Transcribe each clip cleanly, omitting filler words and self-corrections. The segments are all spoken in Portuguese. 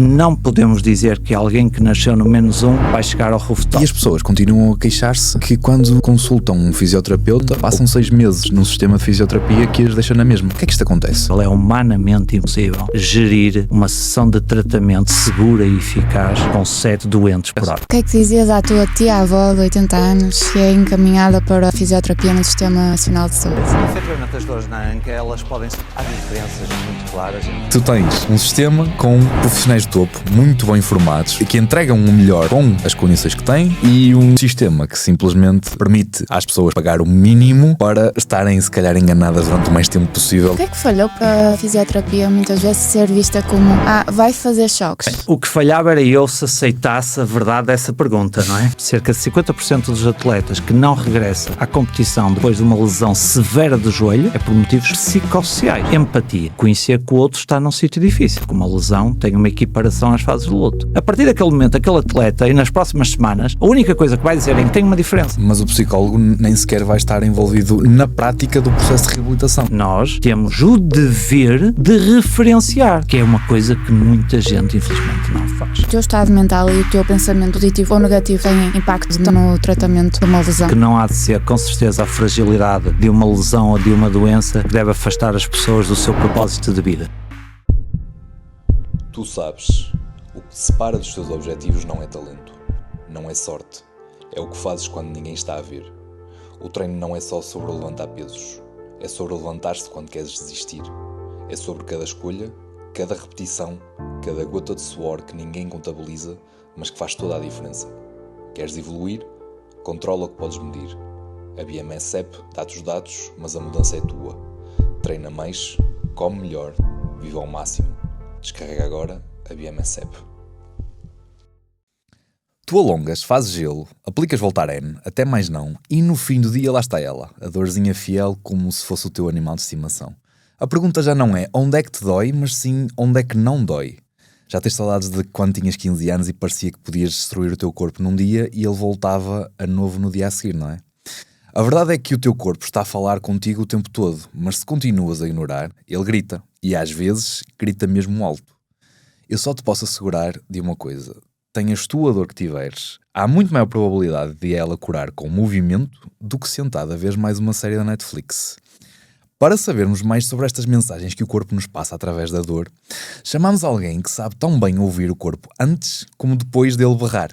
não podemos dizer que alguém que nasceu no -1 vai chegar ao rooftop. E as pessoas continuam a queixar-se que quando consultam um fisioterapeuta, passam 6 meses num sistema de fisioterapia que as deixa na mesma. O que é que isto acontece? É humanamente impossível gerir uma sessão de tratamento segura e eficaz com 7 doentes por hora. O que é que dizias à tua tia-avó de 80 anos que é encaminhada para a fisioterapia no Sistema Nacional de Saúde? Efetivamente, as dores na anca, elas podem ser... Há diferenças muito claras. Tu tens um sistema com profissionais de topo, muito bem informados, que entregam o melhor com as condições que têm, e um sistema que simplesmente permite às pessoas pagar o mínimo para estarem, se calhar, enganadas durante o mais tempo possível. O que é que falhou para a fisioterapia muitas vezes ser vista como vai fazer choques? O que falhava era eu se aceitasse a verdade dessa pergunta, não é? Cerca de 50% dos atletas que não regressam à competição depois de uma lesão severa do joelho é por motivos psicossociais. Empatia. Conhecer que o outro está num sítio difícil, que uma lesão tem uma equiparação às fases de luto. A partir daquele momento, aquele atleta, e nas próximas semanas, a única coisa que vai dizer é que tem uma diferença. Mas o psicólogo nem sequer vai estar envolvido na prática do processo de reabilitação. Nós temos o dever de referenciar, que é uma coisa que muita gente, infelizmente, não faz. O teu estado mental e o teu pensamento positivo ou negativo têm impacto no tratamento de uma lesão? Que não há de ser, com certeza, a fragilidade de uma lesão ou de uma doença que deve afastar as pessoas do seu propósito de vida. Tu sabes, o que te separa dos teus objetivos não é talento, não é sorte, é o que fazes quando ninguém está a ver. O treino não é só sobre levantar pesos, é sobre levantar-se quando queres desistir. É sobre cada escolha, cada repetição, cada gota de suor que ninguém contabiliza, mas que faz toda a diferença. Queres evoluir? Controla o que podes medir. A BMS App dá-te os dados, mas a mudança é tua. Treina mais, come melhor, vive ao máximo. Descarrega agora a BMS App. Tu alongas, fazes gelo, aplicas Voltaren, até mais não, e no fim do dia lá está ela, a dorzinha fiel como se fosse o teu animal de estimação. A pergunta já não é onde é que te dói, mas sim onde é que não dói. Já tens saudades de quando tinhas 15 anos e parecia que podias destruir o teu corpo num dia e ele voltava a novo no dia a seguir, não é? A verdade é que o teu corpo está a falar contigo o tempo todo, mas se continuas a ignorar, ele grita, e às vezes grita mesmo alto. Eu só te posso assegurar de uma coisa: tenhas tu a dor que tiveres, há muito maior probabilidade de ela curar com movimento do que sentada a ver mais uma série da Netflix. Para sabermos mais sobre estas mensagens que o corpo nos passa através da dor, chamamos alguém que sabe tão bem ouvir o corpo antes como depois dele berrar.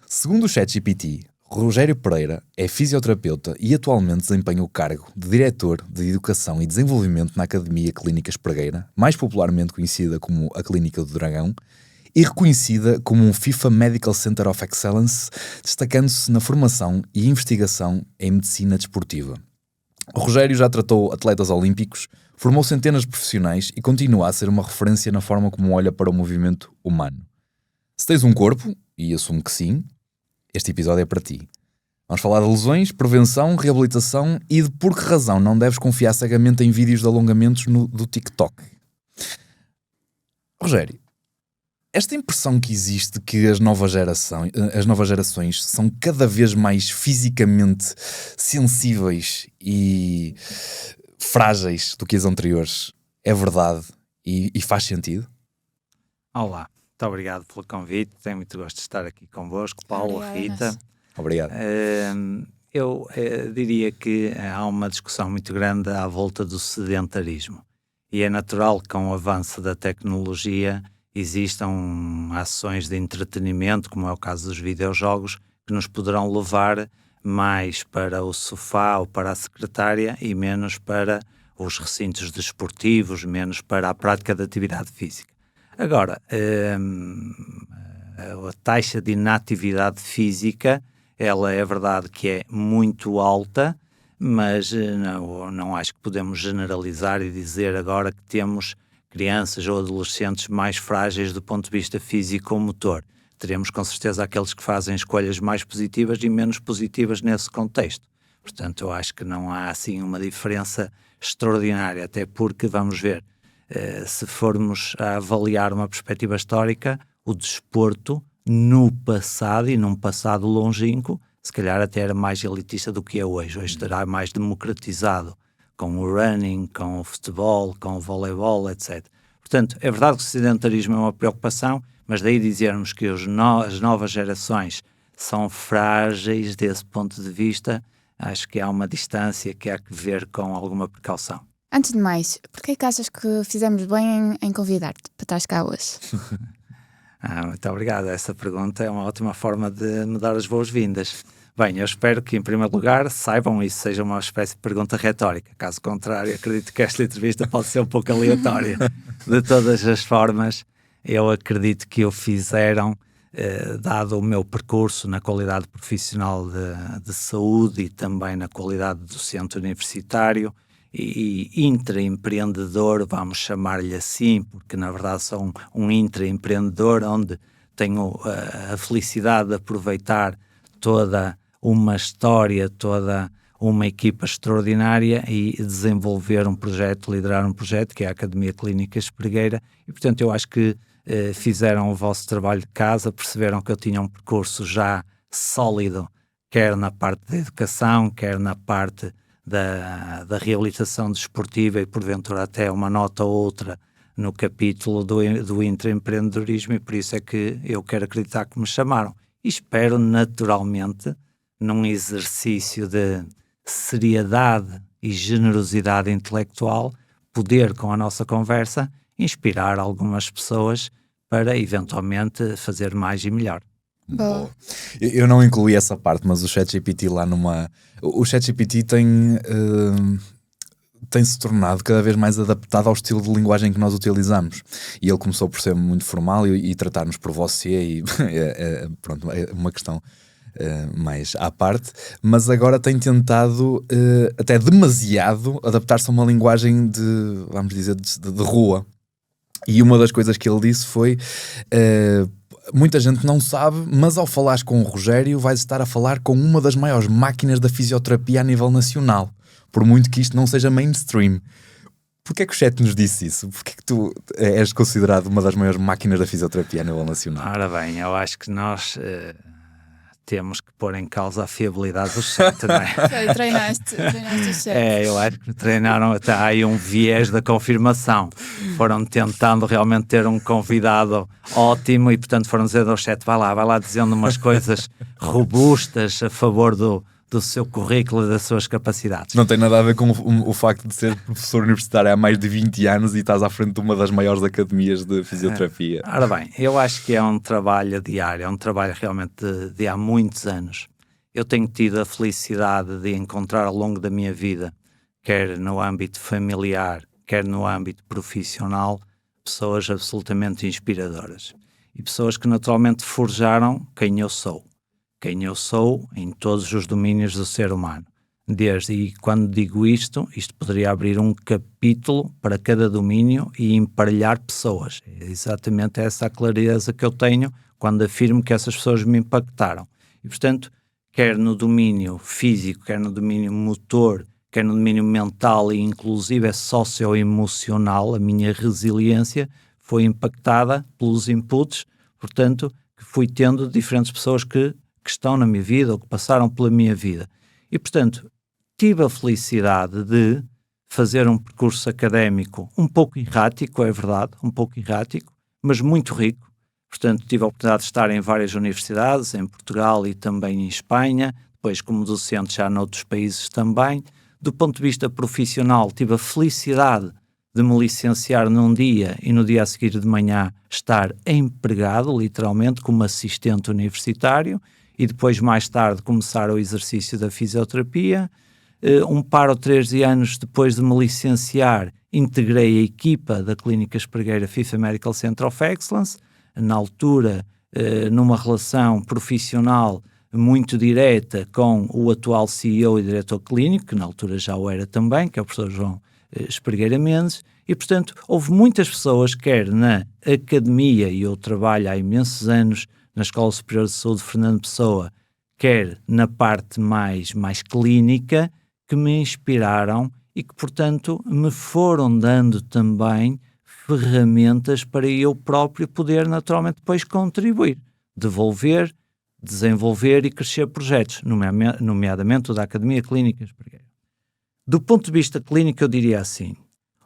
Segundo o ChatGPT, Rogério Pereira é fisioterapeuta e atualmente desempenha o cargo de Diretor de Educação e Desenvolvimento na Academia Clínica Espregueira, mais popularmente conhecida como a Clínica do Dragão, e reconhecida como um FIFA Medical Center of Excellence, destacando-se na formação e investigação em medicina desportiva. O Rogério já tratou atletas olímpicos, formou centenas de profissionais e continua a ser uma referência na forma como olha para o movimento humano. Se tens um corpo, e assumo que sim, este episódio é para ti. Vamos falar de lesões, prevenção, reabilitação e de por que razão não deves confiar cegamente em vídeos de alongamentos do TikTok. Rogério, esta impressão que existe que as novas gerações são cada vez mais fisicamente sensíveis e frágeis do que as anteriores, é verdade e faz sentido? Olá. Muito obrigado pelo convite, tenho muito gosto de estar aqui convosco, Paulo, Rita. Obrigado. Eu diria que há uma discussão muito grande à volta do sedentarismo e é natural que com o avanço da tecnologia existam ações de entretenimento, como é o caso dos videojogos, que nos poderão levar mais para o sofá ou para a secretária e menos para os recintos desportivos, menos para a prática da atividade física. Agora, a taxa de inatividade física, ela é verdade que é muito alta, mas não acho que podemos generalizar e dizer agora que temos crianças ou adolescentes mais frágeis do ponto de vista físico ou motor. Teremos com certeza aqueles que fazem escolhas mais positivas e menos positivas nesse contexto. Portanto, eu acho que não há assim uma diferença extraordinária, até porque, vamos ver, se formos a avaliar uma perspectiva histórica, o desporto no passado e num passado longínquo, se calhar até era mais elitista do que é hoje. Hoje estará mais democratizado com o running, com o futebol, com o voleibol, etc. Portanto, é verdade que o sedentarismo é uma preocupação, Mas daí dizermos que as novas gerações são frágeis desse ponto de vista, acho que há uma distância que há que ver com alguma precaução. Antes de mais, porquê que achas que fizemos bem em convidar-te para estar cá hoje? Muito obrigado. Essa pergunta é uma ótima forma de me dar as boas-vindas. Bem, eu espero que, em primeiro lugar, saibam isso seja uma espécie de pergunta retórica. Caso contrário, acredito que esta entrevista pode ser um pouco aleatória. De todas as formas, eu acredito que o fizeram, dado o meu percurso na qualidade profissional de saúde e também na qualidade de docente universitário e intraempreendedor, vamos chamar-lhe assim, porque na verdade sou um intraempreendedor onde tenho a felicidade de aproveitar toda uma história, toda uma equipa extraordinária e desenvolver um projeto, liderar um projeto que é a Academia Clínica Espregueira, e portanto eu acho que fizeram o vosso trabalho de casa, perceberam que eu tinha um percurso já sólido, quer na parte da educação, quer na parte da reabilitação desportiva e porventura até uma nota ou outra no capítulo do intraempreendedorismo, e por isso é que eu quero acreditar que me chamaram. E espero naturalmente, num exercício de seriedade e generosidade intelectual, poder com a nossa conversa inspirar algumas pessoas para eventualmente fazer mais e melhor. Boa. Eu não incluí essa parte, mas o ChatGPT lá o ChatGPT tem-se tornado cada vez mais adaptado ao estilo de linguagem que nós utilizamos. E ele começou por ser muito formal e tratar-nos por você e pronto, é uma questão mais à parte, mas agora tem tentado até demasiado adaptar-se a uma linguagem vamos dizer, de rua. E uma das coisas que ele disse foi... muita gente não sabe, mas ao falares com o Rogério vais estar a falar com uma das maiores máquinas da fisioterapia a nível nacional, por muito que isto não seja mainstream. Porquê é que o chat nos disse isso? Porquê é que tu és considerado uma das maiores máquinas da fisioterapia a nível nacional? Ora bem, eu acho que nós temos que pôr em causa a fiabilidade do chat, não é? Treinaste o chat. Eu acho que treinaram, até há aí um viés da confirmação. Foram tentando realmente ter um convidado ótimo e, portanto, foram dizer ao chat, vai lá dizendo umas coisas robustas a favor do seu currículo e das suas capacidades. Não tem nada a ver com o facto de ser professor universitário há mais de 20 anos e estás à frente de uma das maiores academias de fisioterapia. Ora bem, eu acho que é um trabalho diário, é um trabalho realmente de há muitos anos. Eu tenho tido a felicidade de encontrar ao longo da minha vida, quer no âmbito familiar, quer no âmbito profissional, pessoas absolutamente inspiradoras. E pessoas que naturalmente forjaram quem eu sou em todos os domínios do ser humano. E quando digo isto poderia abrir um capítulo para cada domínio e emparelhar pessoas. É exatamente essa a clareza que eu tenho quando afirmo que essas pessoas me impactaram. E, portanto, quer no domínio físico, quer no domínio motor, quer no domínio mental e inclusive é socioemocional, a minha resiliência foi impactada pelos inputs, portanto, que fui tendo de diferentes pessoas que estão na minha vida ou que passaram pela minha vida. E, portanto, tive a felicidade de fazer um percurso académico um pouco errático, é verdade, um pouco errático, mas muito rico. Portanto, tive a oportunidade de estar em várias universidades, em Portugal e também em Espanha, depois como docente já noutros países também. Do ponto de vista profissional, tive a felicidade de me licenciar num dia e no dia a seguir de manhã estar empregado, literalmente, como assistente universitário, e depois, mais tarde, começar o exercício da fisioterapia. Um par ou 3 anos depois de me licenciar, integrei a equipa da Clínica Espregueira FIFA Medical Center of Excellence, na altura, numa relação profissional muito direta com o atual CEO e diretor clínico, que na altura já o era também, que é o professor João Espregueira Mendes, e, portanto, houve muitas pessoas, quer na academia, e eu trabalho há imensos anos na Escola Superior de Saúde Fernando Pessoa, quer na parte mais clínica, que me inspiraram e que, portanto, me foram dando também ferramentas para eu próprio poder naturalmente depois contribuir, devolver, desenvolver e crescer projetos, nomeadamente o da Academia Clínica Espregueira. Do ponto de vista clínico, eu diria assim,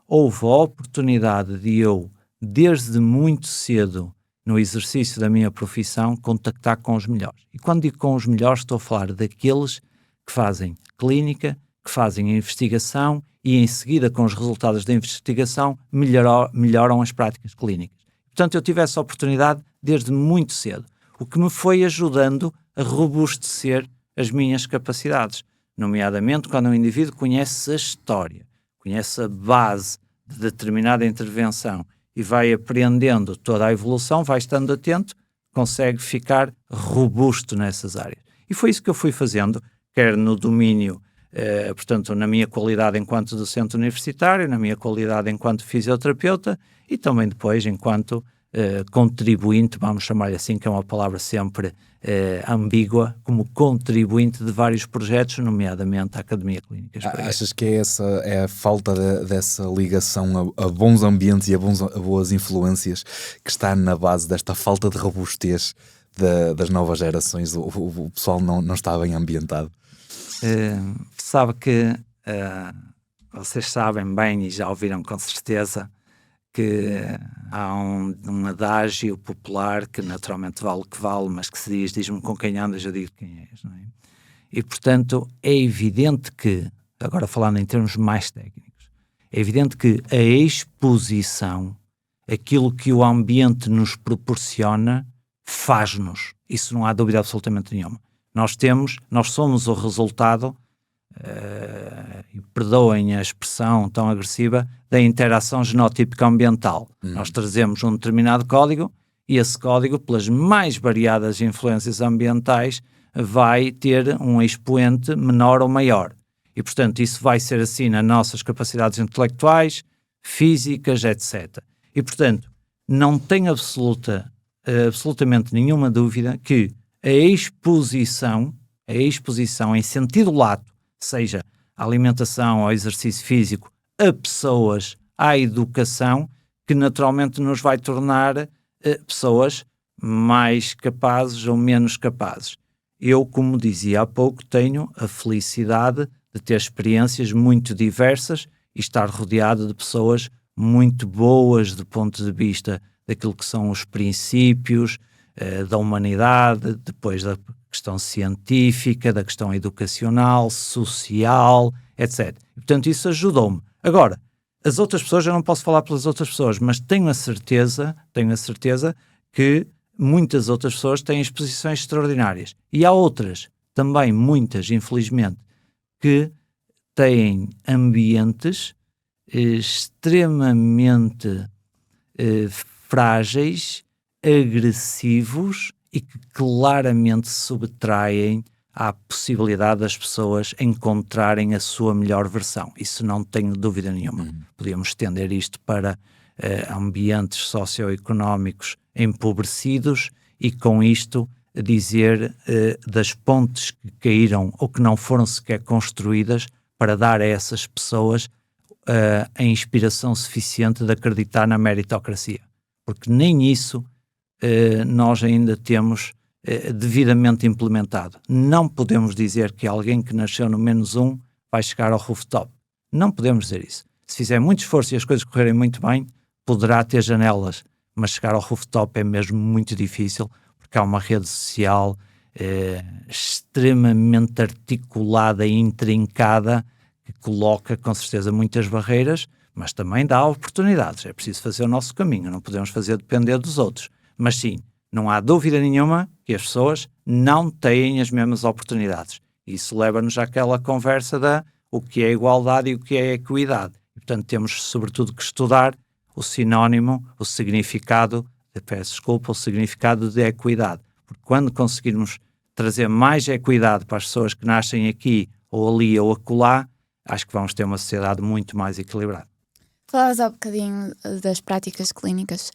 houve a oportunidade de eu, desde muito cedo, no exercício da minha profissão, contactar com os melhores. E quando digo com os melhores, estou a falar daqueles que fazem clínica, que fazem a investigação e em seguida, com os resultados da investigação, melhoram as práticas clínicas. Portanto, eu tive essa oportunidade desde muito cedo, o que me foi ajudando a robustecer as minhas capacidades, nomeadamente quando um indivíduo conhece a história, conhece a base de determinada intervenção e vai aprendendo toda a evolução, vai estando atento, consegue ficar robusto nessas áreas. E foi isso que eu fui fazendo, quer no domínio, portanto, na minha qualidade enquanto docente universitário, na minha qualidade enquanto fisioterapeuta e também depois enquanto contribuinte, vamos chamar-lhe assim, que é uma palavra sempre ambígua, como contribuinte de vários projetos, nomeadamente a Academia Clínica Espregueira. Achas que é a falta dessa ligação a bons ambientes e a boas influências que está na base desta falta de robustez das novas gerações? O pessoal não está bem ambientado? Sabe que vocês sabem bem e já ouviram com certeza que há um adágio popular que naturalmente vale o que vale, mas que se diz-me com quem andas, eu digo quem és, não é? E portanto é evidente que, agora falando em termos mais técnicos, é evidente que a exposição, aquilo que o ambiente nos proporciona, faz-nos. Isso não há dúvida absolutamente nenhuma. Nós somos o resultado, e perdoem a expressão tão agressiva, da interação genotípica ambiental. Nós trazemos um determinado código e esse código, pelas mais variadas influências ambientais, vai ter um expoente menor ou maior. E, portanto, isso vai ser assim nas nossas capacidades intelectuais, físicas, etc. E, portanto, não tem absolutamente nenhuma dúvida que a exposição em sentido lato, seja a alimentação, ao exercício físico, a pessoas, à educação, que naturalmente nos vai tornar pessoas mais capazes ou menos capazes. Eu, como dizia há pouco, tenho a felicidade de ter experiências muito diversas e estar rodeado de pessoas muito boas do ponto de vista daquilo que são os princípios da humanidade, depois da questão científica, da questão educacional, social, etc. E, portanto, isso ajudou-me. Agora, as outras pessoas, eu não posso falar pelas outras pessoas, mas tenho a certeza que muitas outras pessoas têm exposições extraordinárias. E há outras, também muitas, infelizmente, que têm ambientes extremamente frágeis, agressivos e que claramente subtraem à possibilidade das pessoas encontrarem a sua melhor versão. Isso não tenho dúvida nenhuma. Podíamos estender isto para ambientes socioeconómicos empobrecidos e com isto dizer das pontes que caíram ou que não foram sequer construídas para dar a essas pessoas a inspiração suficiente de acreditar na meritocracia. Porque nem isso nós ainda temos devidamente implementado. Não podemos dizer que alguém que nasceu no -1 vai chegar ao rooftop. Não podemos dizer isso. Se fizer muito esforço e as coisas correrem muito bem, poderá ter janelas, mas chegar ao rooftop é mesmo muito difícil, porque há uma rede social extremamente articulada e intrincada que coloca com certeza muitas barreiras, mas também dá oportunidades. É preciso fazer o nosso caminho, não podemos fazer depender dos outros. Mas sim, não há dúvida nenhuma que as pessoas não têm as mesmas oportunidades. Isso leva-nos àquela conversa o que é igualdade e o que é equidade. E, portanto, temos sobretudo que estudar o sinónimo, o significado, o significado de equidade. Porque quando conseguirmos trazer mais equidade para as pessoas que nascem aqui, ou ali, ou acolá, acho que vamos ter uma sociedade muito mais equilibrada. Falavas há bocadinho das práticas clínicas.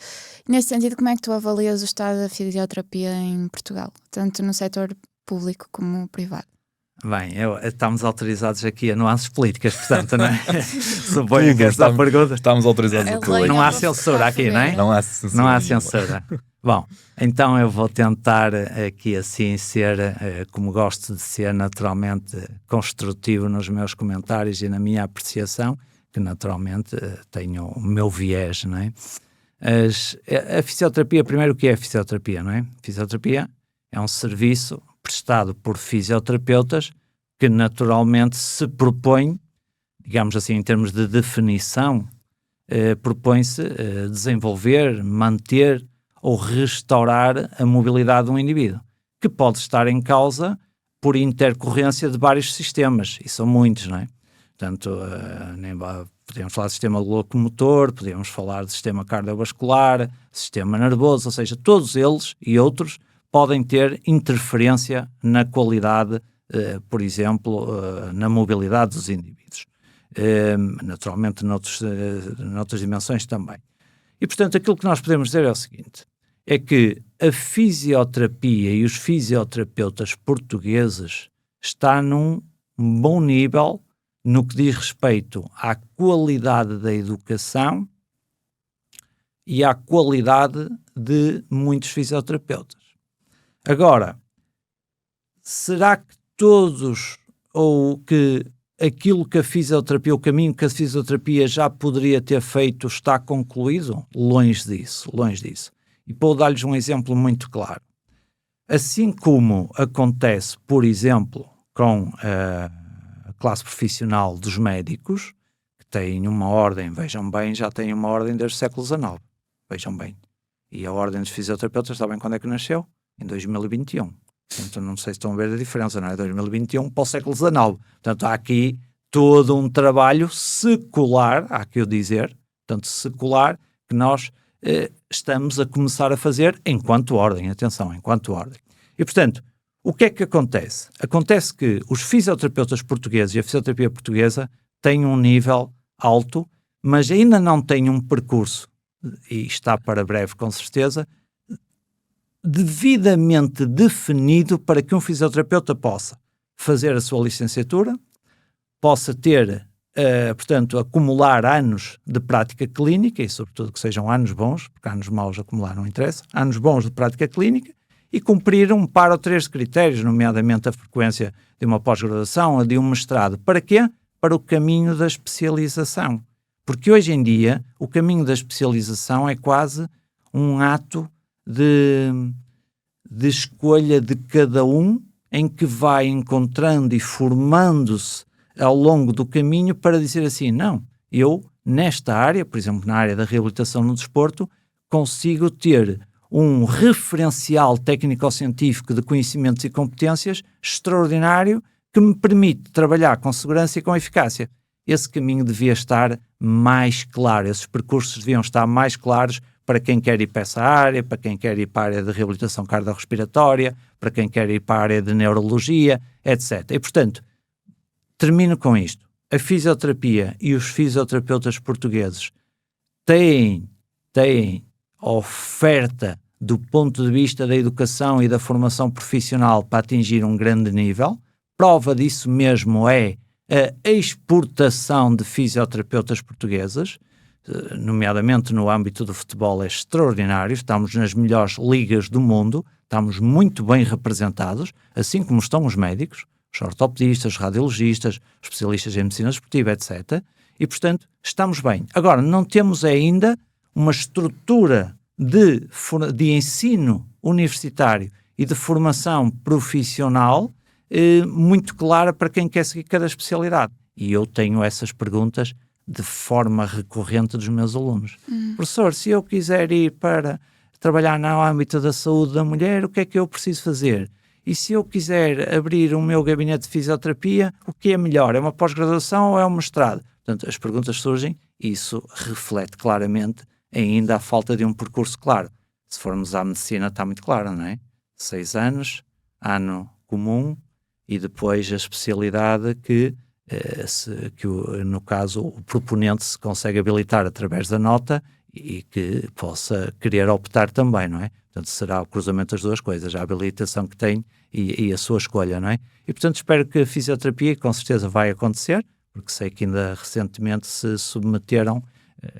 Nesse sentido, como é que tu avalias o estado da fisioterapia em Portugal, tanto no setor público como privado? Bem, estamos autorizados aqui a nuances políticas, portanto, não é? Suponho que esta pergunta... Estamos autorizados a tudo. Não há censura aqui, não é? Não há censura. Não há censura. Bom, então eu vou tentar aqui assim ser, como gosto de ser, naturalmente construtivo nos meus comentários e na minha apreciação, que naturalmente tenho o meu viés, não é? A fisioterapia, primeiro, o que é a fisioterapia, não é? Fisioterapia é um serviço prestado por fisioterapeutas que naturalmente se propõe, digamos assim, em termos de definição, propõe-se desenvolver, manter ou restaurar a mobilidade de um indivíduo, que pode estar em causa por intercorrência de vários sistemas, e são muitos, não é? Portanto, podemos falar de sistema locomotor, podemos falar de sistema cardiovascular, sistema nervoso, ou seja, todos eles e outros podem ter interferência na qualidade, por exemplo, na mobilidade dos indivíduos. Naturalmente, noutras dimensões também. E, portanto, aquilo que nós podemos dizer é o seguinte, é que a fisioterapia e os fisioterapeutas portugueses está num bom nível no que diz respeito à qualidade da educação e à qualidade de muitos fisioterapeutas. Agora, será que todos, ou que aquilo que a fisioterapia, o caminho que a fisioterapia já poderia ter feito está concluído? Longe disso, longe disso. E vou dar-lhes um exemplo muito claro. Assim como acontece, por exemplo, com a classe profissional dos médicos, que têm uma ordem, vejam bem, já têm uma ordem desde o século XIX, vejam bem. E a ordem dos fisioterapeutas, sabem quando é que nasceu? Em 2021. Então não sei se estão a ver a diferença, não é? 2021 para o século XIX. Portanto, há aqui todo um trabalho secular, há que eu dizer, portanto, secular, que nós estamos a começar a fazer enquanto ordem, atenção, enquanto ordem. E, portanto, o que é que acontece? Acontece que os fisioterapeutas portugueses e a fisioterapia portuguesa têm um nível alto, mas ainda não têm um percurso, e está para breve com certeza, devidamente definido para que um fisioterapeuta possa fazer a sua licenciatura, possa ter, portanto, acumular anos de prática clínica, e sobretudo que sejam anos bons, porque anos maus acumular não interessa, anos bons de prática clínica, e cumprir um par ou três critérios, nomeadamente a frequência de uma pós-graduação ou de um mestrado. Para quê? Para o caminho da especialização. Porque hoje em dia o caminho da especialização é quase um ato de escolha de cada um, em que vai encontrando e formando-se ao longo do caminho para dizer assim, não, eu nesta área, por exemplo na área da reabilitação no desporto, consigo ter um referencial técnico-científico de conhecimentos e competências extraordinário que me permite trabalhar com segurança e com eficácia. Esse caminho devia estar mais claro, esses percursos deviam estar mais claros para quem quer ir para essa área, para quem quer ir para a área de reabilitação cardiorrespiratória, para quem quer ir para a área de neurologia, etc. E, portanto, termino com isto. A fisioterapia e os fisioterapeutas portugueses têm oferta do ponto de vista da educação e da formação profissional para atingir um grande nível. Prova disso mesmo é a exportação de fisioterapeutas portugueses, nomeadamente no âmbito do futebol, é extraordinário. Estamos nas melhores ligas do mundo, estamos muito bem representados, assim como estão os médicos, os ortopedistas, os radiologistas, especialistas em medicina esportiva, etc. E, portanto, estamos bem. Agora, não temos ainda uma estrutura de ensino universitário e de formação profissional muito clara para quem quer seguir cada especialidade. E eu tenho essas perguntas de forma recorrente dos meus alunos. Professor, se eu quiser ir para trabalhar no âmbito da saúde da mulher, o que é que eu preciso fazer? E se eu quiser abrir o meu gabinete de fisioterapia, o que é melhor? É uma pós-graduação ou é um mestrado? Portanto, as perguntas surgem e isso reflete claramente ainda a falta de um percurso claro. Se formos à medicina está muito claro, não é? 6 anos, ano comum e depois a especialidade que no caso o proponente se consegue habilitar através da nota e que possa querer optar também, não é? Portanto, será o cruzamento das duas coisas, a habilitação que tem e a sua escolha, não é? E, portanto, espero que a fisioterapia, com certeza vai acontecer, porque sei que ainda recentemente se submeteram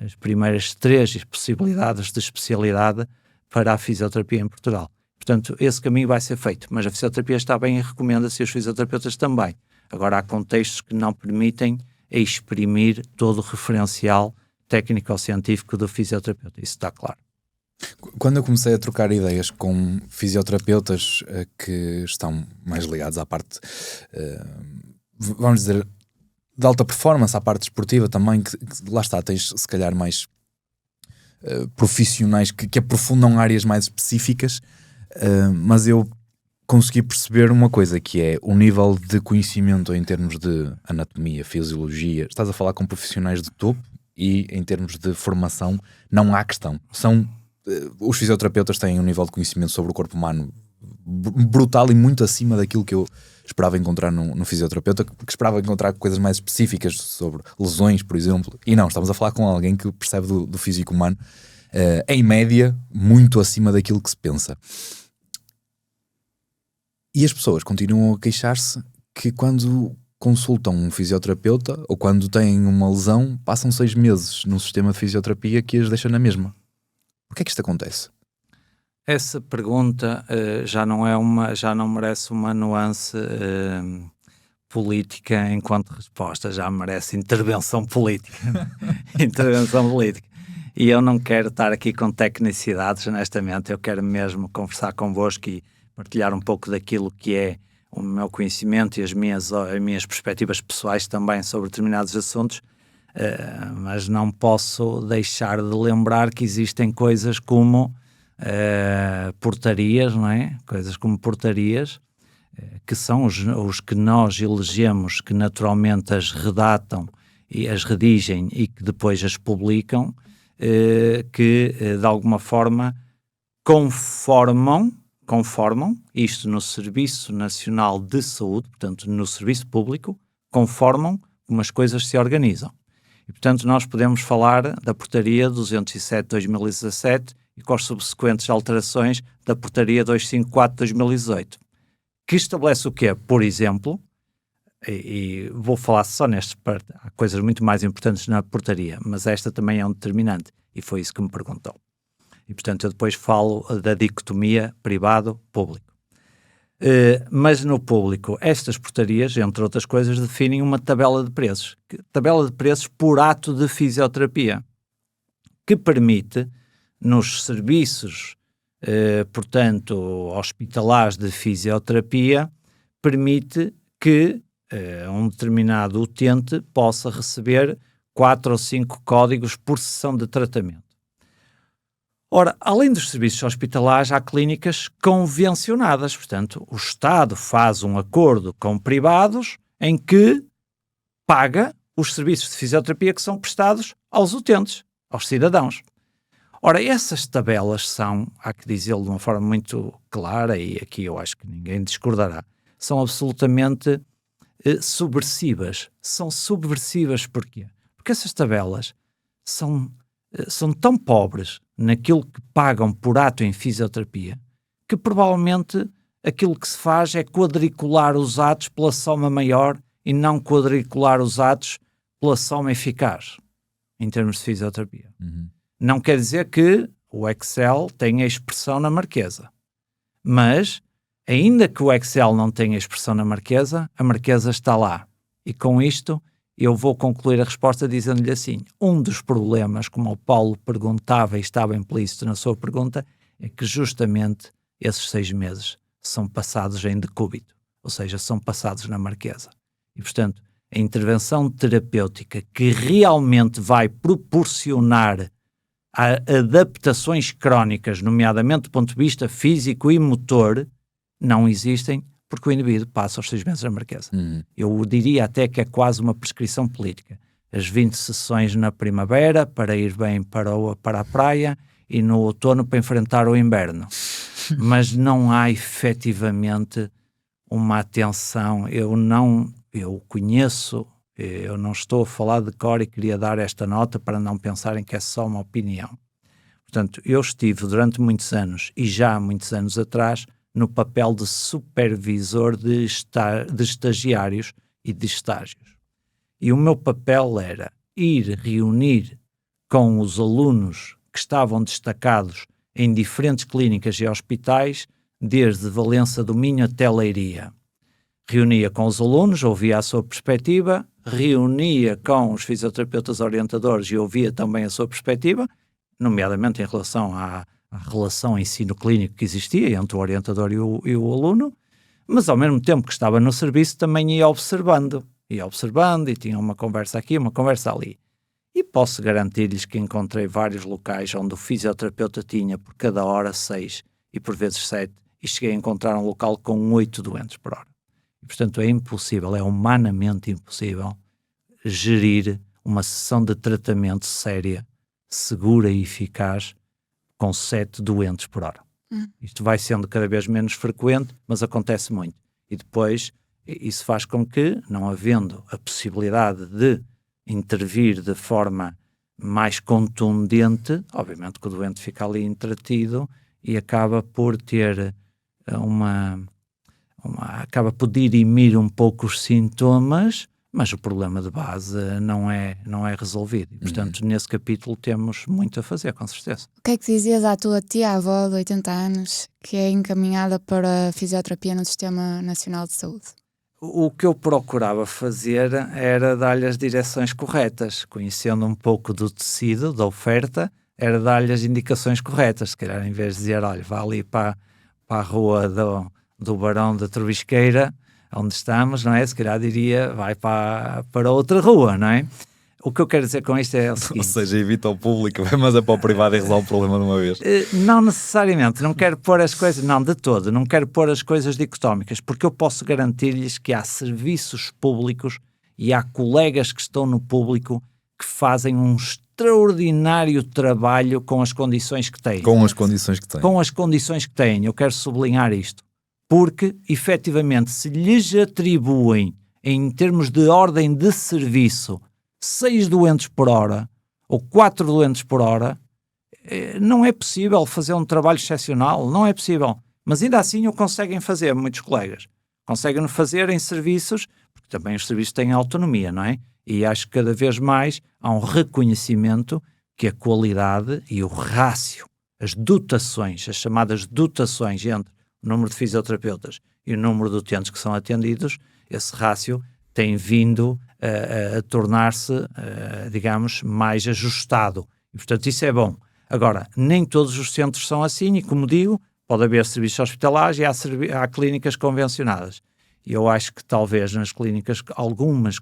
as primeiras 3 possibilidades de especialidade para a fisioterapia em Portugal. Portanto, esse caminho vai ser feito, mas a fisioterapia está bem e recomenda-se, e os fisioterapeutas também. Agora, há contextos que não permitem exprimir todo o referencial técnico-científico do fisioterapeuta, isso está claro. Quando eu comecei a trocar ideias com fisioterapeutas que estão mais ligados à parte, vamos dizer, de alta performance, à parte esportiva também, que lá está, tens se calhar mais profissionais que aprofundam áreas mais específicas, mas eu consegui perceber uma coisa, que é o nível de conhecimento em termos de anatomia, fisiologia. Estás a falar com profissionais de topo e em termos de formação não há questão. Os fisioterapeutas têm um nível de conhecimento sobre o corpo humano brutal e muito acima daquilo que eu esperava encontrar no fisioterapeuta, que esperava encontrar coisas mais específicas sobre lesões, por exemplo. E não, estamos a falar com alguém que percebe do físico humano, em média, muito acima daquilo que se pensa. E as pessoas continuam a queixar-se que quando consultam um fisioterapeuta ou quando têm uma lesão, passam 6 meses num sistema de fisioterapia que as deixa na mesma. Por que é que isto acontece? Essa pergunta já não merece uma nuance política enquanto resposta, já merece intervenção política. Intervenção política. E eu não quero estar aqui com tecnicidades, honestamente, eu quero mesmo conversar convosco e partilhar um pouco daquilo que é o meu conhecimento e as minhas perspectivas pessoais também sobre determinados assuntos, mas não posso deixar de lembrar que existem coisas como portarias, não é? Coisas como portarias, que são os que nós elegemos, que naturalmente as redatam e as redigem e que depois as publicam, que de alguma forma conformam isto no Serviço Nacional de Saúde, portanto no Serviço Público, conformam como as coisas se organizam. E portanto nós podemos falar da Portaria 207/2017 e com as subsequentes alterações da Portaria 254/2018, que estabelece o quê? Por exemplo, e vou falar só nesta parte, há coisas muito mais importantes na portaria, mas esta também é um determinante, e foi isso que me perguntou. E portanto eu depois falo da dicotomia privado-público. Mas no público, estas portarias, entre outras coisas, definem uma tabela de preços. Tabela de preços por ato de fisioterapia, que permite nos serviços, portanto, hospitalares de fisioterapia, permite que um determinado utente possa receber 4 ou 5 códigos por sessão de tratamento. Ora, além dos serviços hospitalares, há clínicas convencionadas, portanto, o Estado faz um acordo com privados em que paga os serviços de fisioterapia que são prestados aos utentes, aos cidadãos. Ora, essas tabelas são, há que dizê-lo de uma forma muito clara, e aqui eu acho que ninguém discordará, são absolutamente subversivas. São subversivas porquê? Porque essas tabelas são tão pobres naquilo que pagam por ato em fisioterapia, que provavelmente aquilo que se faz é quadricular os atos pela soma maior e não quadricular os atos pela soma eficaz, em termos de fisioterapia. Uhum. Não quer dizer que o Excel tenha expressão na Marquesa, mas ainda que o Excel não tenha expressão na Marquesa, a Marquesa está lá. E com isto eu vou concluir a resposta dizendo-lhe assim, um dos problemas, como o Paulo perguntava e estava implícito na sua pergunta, é que justamente esses 6 meses são passados em decúbito, ou seja, são passados na Marquesa. E, portanto, a intervenção terapêutica que realmente vai proporcionar adaptações crónicas, nomeadamente do ponto de vista físico e motor, não existem porque o indivíduo passa os 6 meses na Marquesa. Eu diria até que é quase uma prescrição política. As 20 sessões na primavera para ir bem para a praia e no outono para enfrentar o inverno. Mas não há efetivamente uma atenção. Eu não estou a falar de cor e queria dar esta nota para não pensarem que é só uma opinião. Portanto, eu estive durante muitos anos, e já há muitos anos atrás, no papel de supervisor de estagiários e de estágios. E o meu papel era ir reunir com os alunos que estavam destacados em diferentes clínicas e hospitais, desde Valença do Minho até Leiria. reunia com os alunos, ouvia a sua perspectiva, reunia com os fisioterapeutas orientadores e ouvia também a sua perspectiva, nomeadamente em relação à relação ensino clínico que existia entre o orientador e o aluno, mas ao mesmo tempo que estava no serviço também ia observando e tinha uma conversa aqui, uma conversa ali. E posso garantir-lhes que encontrei vários locais onde o fisioterapeuta tinha por cada hora 6 e por vezes 7, e cheguei a encontrar um local com 8 doentes por hora. E, portanto, é impossível, é humanamente impossível gerir uma sessão de tratamento séria, segura e eficaz com 7 doentes por hora. Isto vai sendo cada vez menos frequente, mas acontece muito. E depois isso faz com que, não havendo a possibilidade de intervir de forma mais contundente, obviamente que o doente fica ali entretido e acaba por ter acaba por dirimir um pouco os sintomas, mas o problema de base não é resolvido. E, portanto, nesse capítulo temos muito a fazer, com certeza. O que é que dizias à tua tia-avó de 80 anos que é encaminhada para a fisioterapia no Sistema Nacional de Saúde? O que eu procurava fazer era dar-lhe as direções corretas, conhecendo um pouco do tecido, da oferta, era dar-lhe as indicações corretas. Se calhar, em vez de dizer, olha, vá ali para a rua do Barão da Trubisqueira, onde estamos, não é? Se calhar diria, vai para outra rua, não é? O que eu quero dizer com isto é o seguinte... Ou seja, evita o público, mas é para o privado e resolve o problema de uma vez. Não necessariamente, não quero pôr as coisas, não, de todo, não quero pôr as coisas dicotómicas, porque eu posso garantir-lhes que há serviços públicos e há colegas que estão no público que fazem um extraordinário trabalho com as condições que têm. Com as condições que têm. Com as condições que têm, eu quero sublinhar isto. Porque, efetivamente, se lhes atribuem, em termos de ordem de serviço, 6 doentes por hora ou 4 doentes por hora, não é possível fazer um trabalho excepcional, não é possível. Mas ainda assim o conseguem fazer, muitos colegas. Conseguem fazer em serviços, porque também os serviços têm autonomia, não é? E acho que cada vez mais há um reconhecimento que a qualidade e o rácio, as dotações, as chamadas dotações entre o número de fisioterapeutas e o número de utentes que são atendidos, esse rácio tem vindo a tornar-se, digamos, mais ajustado. E, portanto, isso é bom. Agora, nem todos os centros são assim e, como digo, pode haver serviços hospitalares e há clínicas convencionadas. E eu acho que talvez nas clínicas, algumas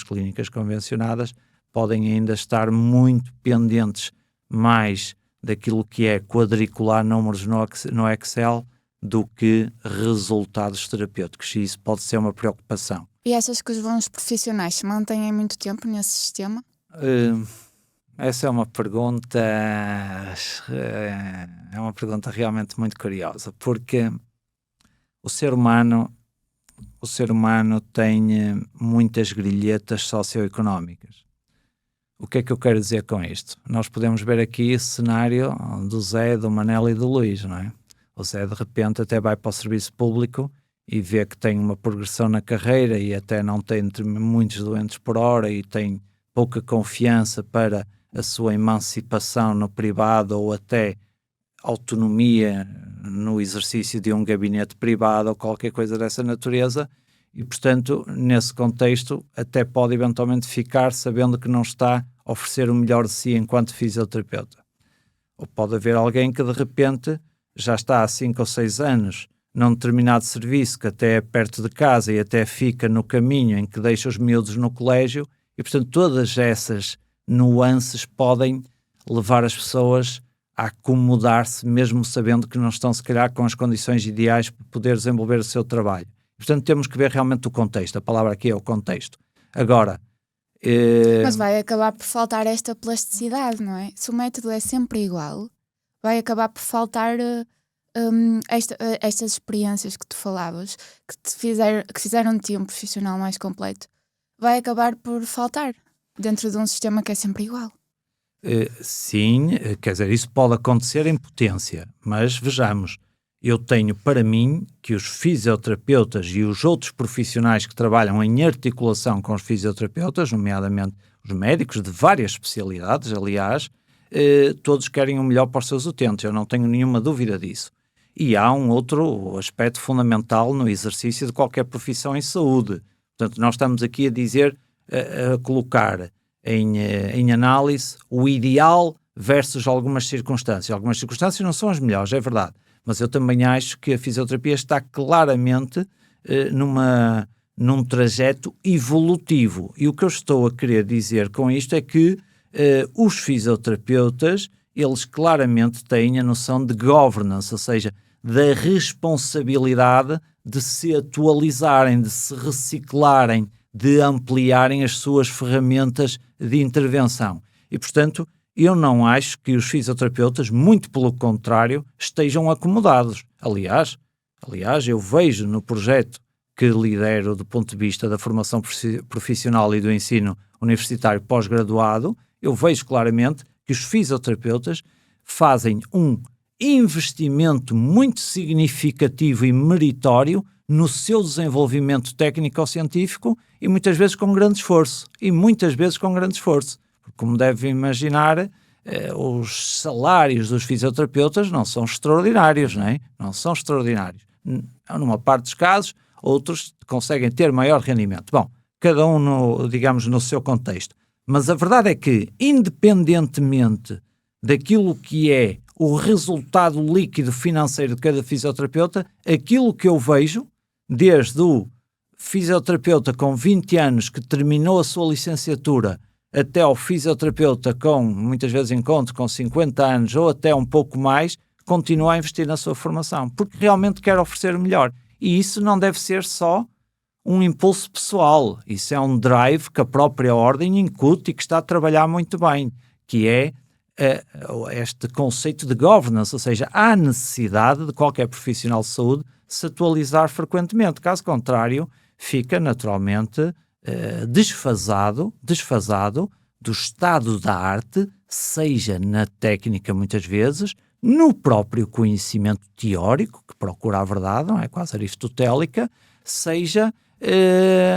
clínicas convencionadas podem ainda estar muito pendentes mais daquilo que é quadricular números no Excel do que resultados terapêuticos. E isso pode ser uma preocupação. E achas que os bons profissionais se mantêm muito tempo nesse sistema? Essa é uma pergunta realmente muito curiosa, porque o ser humano tem muitas grilhetas socioeconómicas. O que é que eu quero dizer com isto? Nós podemos ver aqui esse cenário do Zé, do Manel e do Luís, não é? O Zé, de repente, até vai para o serviço público e vê que tem uma progressão na carreira e até não tem muitos doentes por hora e tem pouca confiança para a sua emancipação no privado ou até autonomia no exercício de um gabinete privado ou qualquer coisa dessa natureza e, portanto, nesse contexto até pode eventualmente ficar sabendo que não está a oferecer o melhor de si enquanto fisioterapeuta. Ou pode haver alguém que de repente já está há 5 ou 6 anos num determinado serviço que até é perto de casa e até fica no caminho em que deixa os miúdos no colégio e, portanto, todas essas nuances podem levar as pessoas a acomodar-se, mesmo sabendo que não estão, se calhar, com as condições ideais para poder desenvolver o seu trabalho. Portanto, temos que ver realmente o contexto. A palavra aqui é o contexto. Agora... Mas vai acabar por faltar esta plasticidade, não é? Se o método é sempre igual, vai acabar por faltar estas experiências que tu falavas, que fizeram de ti um profissional mais completo. Vai acabar por faltar dentro de um sistema que é sempre igual. Sim, quer dizer, isso pode acontecer em potência, mas vejamos, eu tenho para mim que os fisioterapeutas e os outros profissionais que trabalham em articulação com os fisioterapeutas, nomeadamente os médicos de várias especialidades, aliás, todos querem o melhor para os seus utentes, eu não tenho nenhuma dúvida disso. e há um outro aspecto fundamental no exercício de qualquer profissão em saúde. Portanto, nós estamos aqui a dizer, a colocar em análise o ideal versus algumas circunstâncias. Algumas circunstâncias não são as melhores, é verdade, mas eu também acho que a fisioterapia está claramente num trajeto evolutivo. E o que eu estou a querer dizer com isto é que os fisioterapeutas, eles claramente têm a noção de governance, ou seja, da responsabilidade de se atualizarem, de se reciclarem, de ampliarem as suas ferramentas de intervenção. E, portanto, eu não acho que os fisioterapeutas, muito pelo contrário, estejam acomodados. Aliás, eu vejo no projeto que lidero do ponto de vista da formação profissional e do ensino universitário pós-graduado, eu vejo claramente que os fisioterapeutas fazem um investimento muito significativo e meritório no seu desenvolvimento técnico-científico e muitas vezes com grande esforço. Porque, como devem imaginar, os salários dos fisioterapeutas não são extraordinários, não é? Não são extraordinários. Numa parte dos casos, outros conseguem ter maior rendimento. Bom, cada um, no seu contexto. Mas a verdade é que, independentemente daquilo que é o resultado líquido financeiro de cada fisioterapeuta, aquilo que eu vejo, desde o fisioterapeuta com 20 anos que terminou a sua licenciatura até ao fisioterapeuta muitas vezes encontro com 50 anos ou até um pouco mais, continua a investir na sua formação, porque realmente quer oferecer o melhor. E isso não deve ser só um impulso pessoal, isso é um drive que a própria ordem incute e que está a trabalhar muito bem, que é este conceito de governance, ou seja, há necessidade de qualquer profissional de saúde se atualizar frequentemente, caso contrário fica naturalmente desfasado do estado da arte, seja na técnica muitas vezes, no próprio conhecimento teórico, que procura a verdade, não é? Quase aristotélica, seja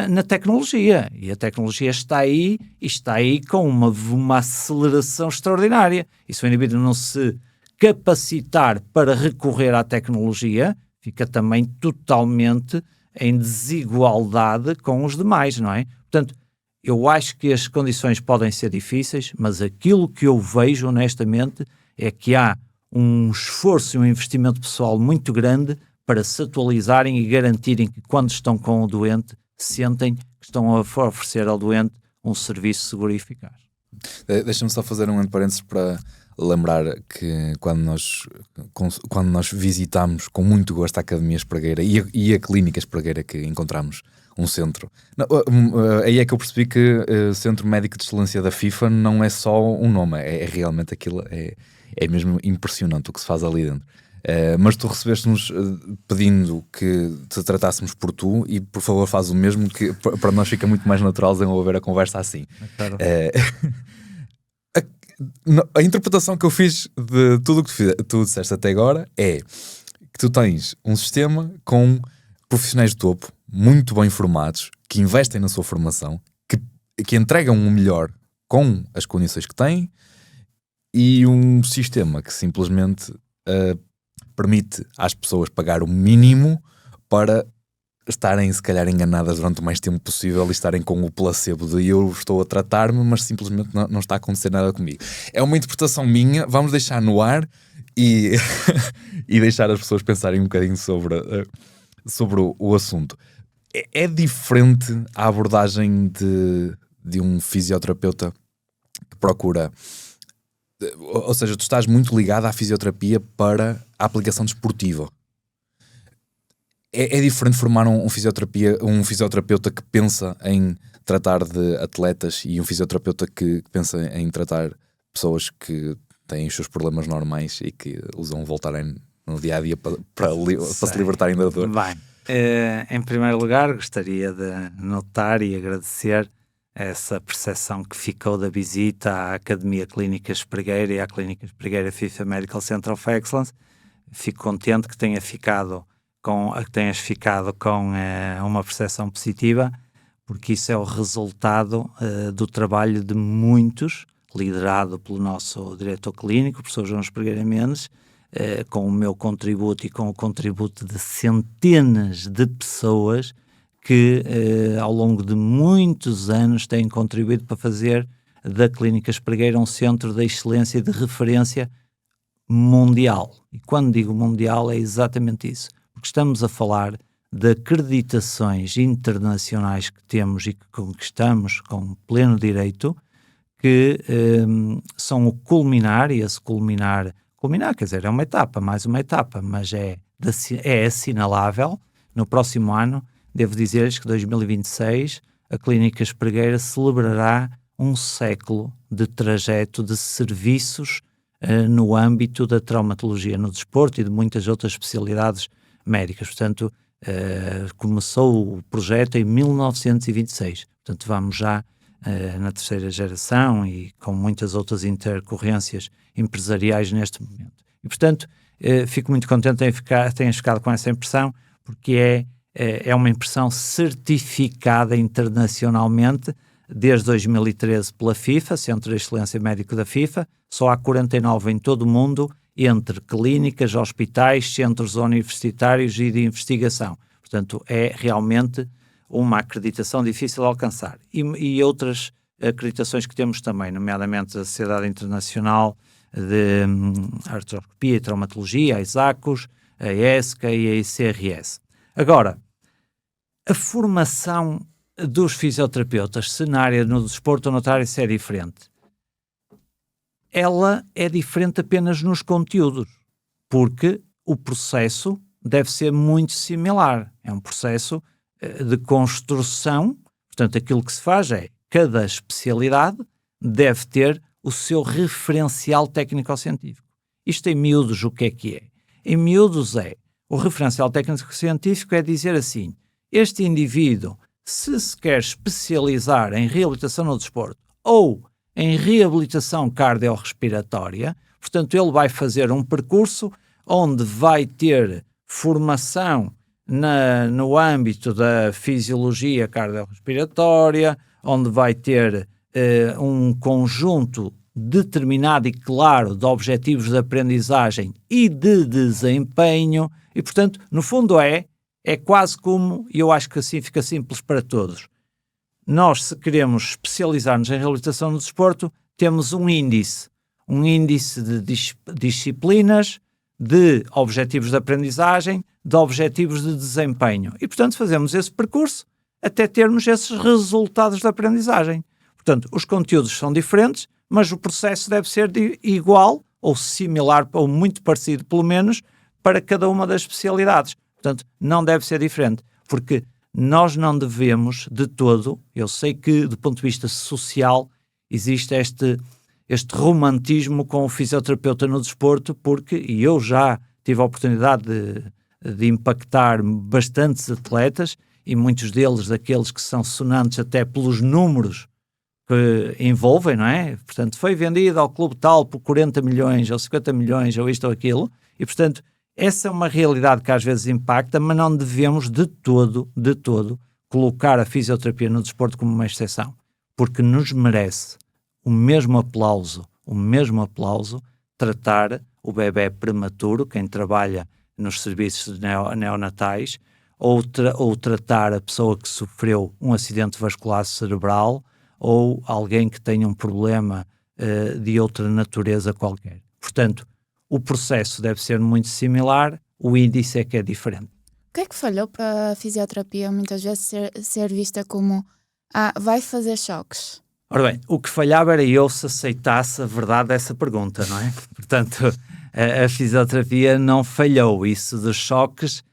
na tecnologia. E a tecnologia está aí com uma aceleração extraordinária. E se o indivíduo não se capacitar para recorrer à tecnologia, fica também totalmente em desigualdade com os demais, não é? Portanto, eu acho que as condições podem ser difíceis, mas aquilo que eu vejo honestamente é que há um esforço e um investimento pessoal muito grande para se atualizarem e garantirem que quando estão com o doente, sentem que estão a oferecer ao doente um serviço seguro e eficaz. Deixa-me só fazer um parênteses para lembrar que quando nós visitámos com muito gosto a Academia Espregueira e a Clínica Espregueira, que encontramos um centro, aí é que eu percebi que Centro Médico de Excelência da FIFA não é só um nome, é realmente aquilo, é mesmo impressionante o que se faz ali dentro. Mas tu recebeste-nos pedindo que te tratássemos por tu e por favor faz o mesmo, que para nós fica muito mais natural desenvolver a conversa assim. Claro. A interpretação que eu fiz de tudo o que tu disseste até agora é que tu tens um sistema com profissionais de topo muito bem formados, que investem na sua formação, que entregam o melhor com as condições que têm, e um sistema que simplesmente permite às pessoas pagar o mínimo para estarem, se calhar, enganadas durante o mais tempo possível e estarem com o placebo de eu estou a tratar-me, mas simplesmente não está a acontecer nada comigo. É uma interpretação minha, vamos deixar no ar e, e deixar as pessoas pensarem um bocadinho sobre o assunto. É diferente a abordagem de um fisioterapeuta que procura... Ou seja, tu estás muito ligado à fisioterapia para a aplicação desportiva. É diferente formar um fisioterapeuta que pensa em tratar de atletas e um fisioterapeuta que pensa em tratar pessoas que têm os seus problemas normais e que usam o Voltaren no dia-a-dia para se libertarem da dor. Bem, em primeiro lugar gostaria de notar e agradecer essa percepção que ficou da visita à Academia Clínica Espregueira e à Clínica Espregueira FIFA Medical Center of Excellence. Fico contente que tenhas ficado com uma percepção positiva, porque isso é o resultado do trabalho de muitos, liderado pelo nosso diretor clínico, o professor João Espregueira Mendes, com o meu contributo e com o contributo de centenas de pessoas que ao longo de muitos anos têm contribuído para fazer da Clínica Espregueira um centro de excelência e de referência mundial. E quando digo mundial é exatamente isso, porque estamos a falar de acreditações internacionais que temos e que conquistamos com pleno direito, que são o culminar, e esse culminar, quer dizer, é uma etapa, mais uma etapa, mas é assinalável. No próximo ano, devo dizer-lhes que 2026 a Clínica Espregueira celebrará um século de trajeto de serviços no âmbito da traumatologia no desporto e de muitas outras especialidades médicas. Portanto, começou o projeto em 1926. Portanto, vamos já na terceira geração e com muitas outras intercorrências empresariais neste momento. E, portanto, fico muito contente em tenhas ficado com essa impressão, porque é uma impressão certificada internacionalmente desde 2013 pela FIFA, Centro de Excelência Médico da FIFA. Só há 49 em todo o mundo, entre clínicas, hospitais, centros universitários e de investigação. Portanto, é realmente uma acreditação difícil de alcançar. E outras acreditações que temos também, nomeadamente a Sociedade Internacional de Artroscopia e Traumatologia, a ISACOS, a ESCA e a ICRS. Agora, a formação dos fisioterapeutas, se na área no desporto ou noutra área isso é diferente, ela é diferente apenas nos conteúdos, porque o processo deve ser muito similar. É um processo de construção. Portanto, aquilo que se faz é, cada especialidade deve ter o seu referencial técnico-científico. Isto em miúdos o que é? Em miúdos o referencial técnico-científico é dizer assim, este indivíduo, se quer especializar em reabilitação no desporto ou em reabilitação cardiorrespiratória, portanto ele vai fazer um percurso onde vai ter formação no âmbito da fisiologia cardiorrespiratória, onde vai ter um conjunto determinado e claro de objetivos de aprendizagem e de desempenho, e portanto, no fundo é quase como, e eu acho que assim fica simples para todos, nós se queremos especializar-nos em reabilitação no desporto, temos um índice de disciplinas, de objetivos de aprendizagem, de objetivos de desempenho. E, portanto, fazemos esse percurso até termos esses resultados de aprendizagem. Portanto, os conteúdos são diferentes, mas o processo deve ser igual, ou similar, ou muito parecido, pelo menos, para cada uma das especialidades. Portanto, não deve ser diferente, porque nós não devemos, de todo, eu sei que, do ponto de vista social, existe este romantismo com o fisioterapeuta no desporto, porque, e eu já tive a oportunidade de impactar bastantes atletas, e muitos deles daqueles que são sonantes até pelos números que envolvem, não é? Portanto, foi vendido ao clube tal por 40 milhões, ou 50 milhões, ou isto ou aquilo, e portanto, essa é uma realidade que às vezes impacta, mas não devemos de todo, colocar a fisioterapia no desporto como uma exceção, porque nos merece o mesmo aplauso, tratar o bebé prematuro, quem trabalha nos serviços neonatais, ou tratar a pessoa que sofreu um acidente vascular cerebral, ou alguém que tenha um problema de outra natureza qualquer. Portanto, o processo deve ser muito similar, o índice é que é diferente. O que é que falhou para a fisioterapia muitas vezes ser vista como vai fazer choques? Ora bem, o que falhava era eu se aceitasse a verdade dessa pergunta, não é? Portanto, a fisioterapia não falhou. Isso dos choques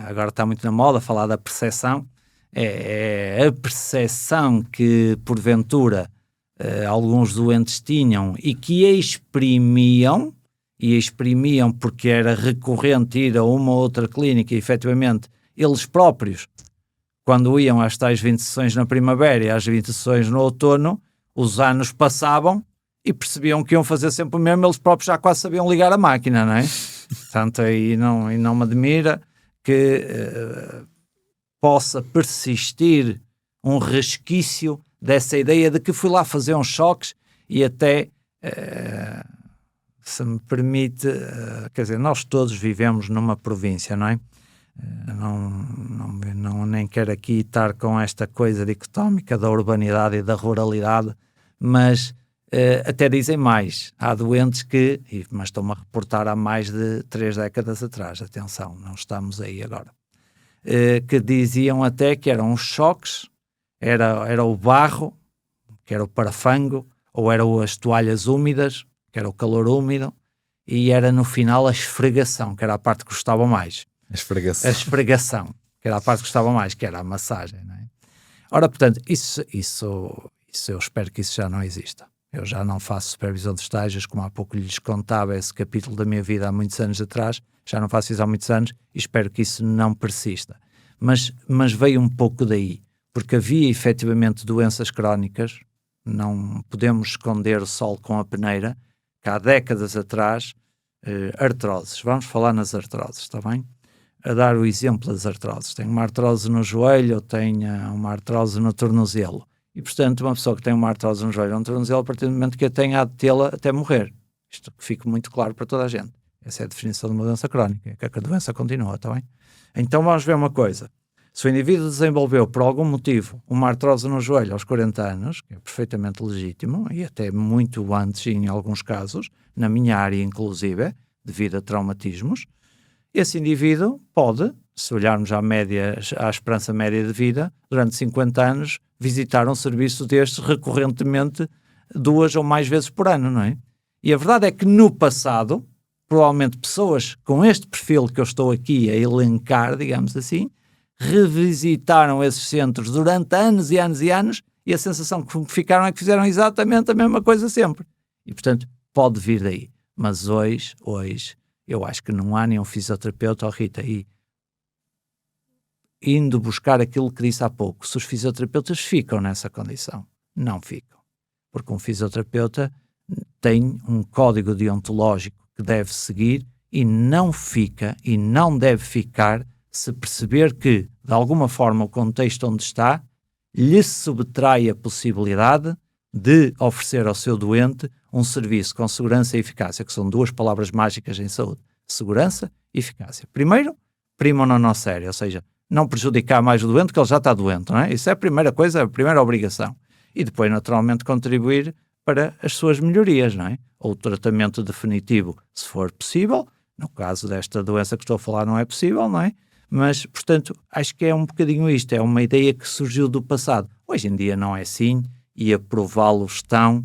agora está muito na moda falar da percepção. É a percepção que, porventura, alguns doentes tinham e que exprimiam porque era recorrente ir a uma ou outra clínica e, efetivamente, eles próprios, quando iam às tais 20 sessões na primavera e às 20 sessões no outono, os anos passavam e percebiam que iam fazer sempre o mesmo, eles próprios já quase sabiam ligar a máquina, não é? Portanto, aí não me admira que possa persistir um resquício dessa ideia de que fui lá fazer uns choques e até se me permite, quer dizer, nós todos vivemos numa província, não é? Nem quero aqui estar com esta coisa dicotómica da urbanidade e da ruralidade, mas até dizem mais. Há doentes mas estou-me a reportar há mais de 3 décadas atrás, atenção, não estamos aí agora, que diziam até que eram os choques, era o barro, que era o parafango, ou eram as toalhas úmidas, que era o calor úmido, e era no final a esfregação, que era a parte que gostava mais. A esfregação, que era a parte que gostava mais, que era a massagem, não é? Ora, portanto, isso eu espero que isso já não exista. Eu já não faço supervisão de estágios, como há pouco lhes contava esse capítulo da minha vida há muitos anos atrás, já não faço isso há muitos anos e espero que isso não persista. Mas veio um pouco daí, porque havia efetivamente doenças crónicas, não podemos esconder o sol com a peneira, que há décadas atrás, artroses, vamos falar nas artroses, está bem? A dar o exemplo das artroses. Tenho uma artrose no joelho, ou tenho uma artrose no tornozelo. E, portanto, uma pessoa que tem uma artrose no joelho ou no tornozelo, a partir do momento que a tem, há de tê-la até morrer. Isto que fica muito claro para toda a gente. Essa é a definição de uma doença crónica, que a doença continua, está bem? Então vamos ver uma coisa. Se o indivíduo desenvolveu, por algum motivo, uma artrose no joelho aos 40 anos, que é perfeitamente legítimo, e até muito antes, em alguns casos, na minha área inclusive, devido a traumatismos, esse indivíduo pode, se olharmos à esperança média de vida, durante 50 anos, visitar um serviço destes recorrentemente 2 ou mais vezes por ano, não é? E a verdade é que no passado, provavelmente pessoas com este perfil que eu estou aqui a elencar, digamos assim, revisitaram esses centros durante anos e anos e anos, e a sensação que ficaram é que fizeram exatamente a mesma coisa sempre. E, portanto, pode vir daí. Mas hoje, eu acho que não há nenhum fisioterapeuta, Rita, e indo buscar aquilo que disse há pouco, se os fisioterapeutas ficam nessa condição, não ficam. Porque um fisioterapeuta tem um código deontológico que deve seguir e não fica e não deve ficar se perceber que, de alguma forma, o contexto onde está lhe subtrai a possibilidade de oferecer ao seu doente um serviço com segurança e eficácia, que são 2 palavras mágicas em saúde. Segurança e eficácia. Primeiro, primam na nossa área, ou seja, não prejudicar mais o doente, que ele já está doente, não é? Isso é a primeira coisa, a primeira obrigação. E depois, naturalmente, contribuir para as suas melhorias, não é? Ou o tratamento definitivo, se for possível. No caso desta doença que estou a falar, não é possível, não é? Mas, portanto, acho que é um bocadinho isto, é uma ideia que surgiu do passado. Hoje em dia não é assim, e a prová-lo estão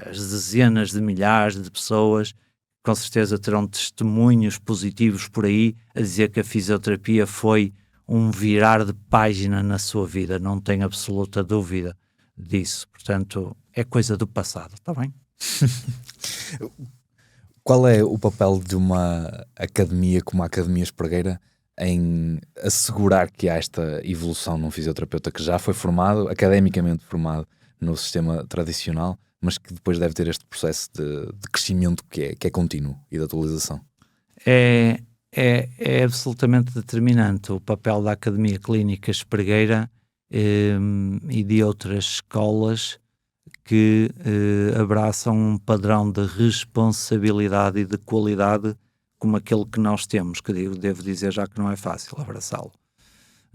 as dezenas de milhares de pessoas, com certeza terão testemunhos positivos por aí, a dizer que a fisioterapia foi um virar de página na sua vida, não tenho absoluta dúvida disso. Portanto, é coisa do passado, está bem? Qual é o papel de uma academia como a Academia Espregueira em assegurar que há esta evolução num fisioterapeuta que já foi formado, academicamente formado no sistema tradicional, mas que depois deve ter este processo de crescimento que é contínuo e de atualização? É absolutamente determinante o papel da Academia Clínica Espregueira e de outras escolas que abraçam um padrão de responsabilidade e de qualidade como aquele que nós temos, que devo dizer já que não é fácil abraçá-lo.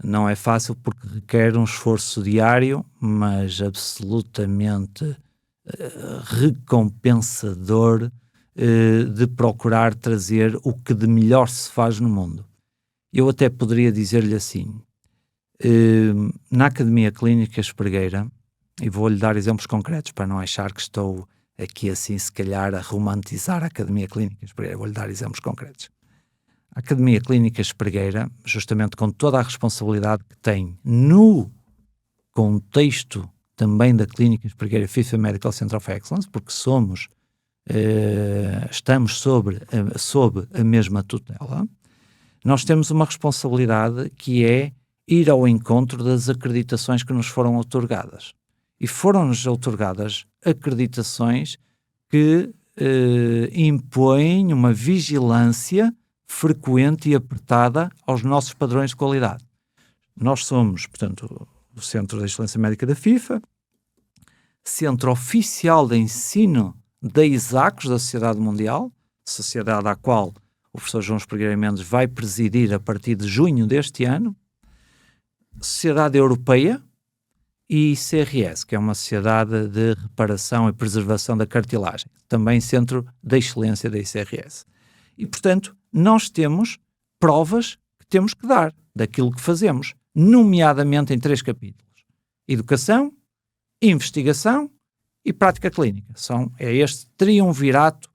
Não é fácil porque requer um esforço diário, mas absolutamente recompensador de procurar trazer o que de melhor se faz no mundo. Eu até poderia dizer-lhe assim, na Academia Clínica Espregueira, e vou-lhe dar exemplos concretos para não achar que estou aqui assim se calhar a romantizar a Academia Clínica Espregueira, vou-lhe dar exemplos concretos. A Academia Clínica Espregueira, justamente com toda a responsabilidade que tem no contexto também da Clínica Espregueira FIFA Medical Center of Excellence, porque estamos sob a mesma tutela, nós temos uma responsabilidade que é ir ao encontro das acreditações que nos foram outorgadas. E foram-nos outorgadas acreditações que impõem uma vigilância frequente e apertada aos nossos padrões de qualidade. Nós somos, portanto, o Centro de Excelência Médica da FIFA, Centro Oficial de Ensino da ISACOS, da Sociedade Mundial, sociedade à qual o professor João Espregueira Mendes vai presidir a partir de junho deste ano, Sociedade Europeia e CRS, que é uma sociedade de reparação e preservação da cartilagem, também centro da excelência da ICRS. E, portanto, nós temos provas que temos que dar daquilo que fazemos, nomeadamente em 3 capítulos: educação, investigação e prática clínica. É este triunvirato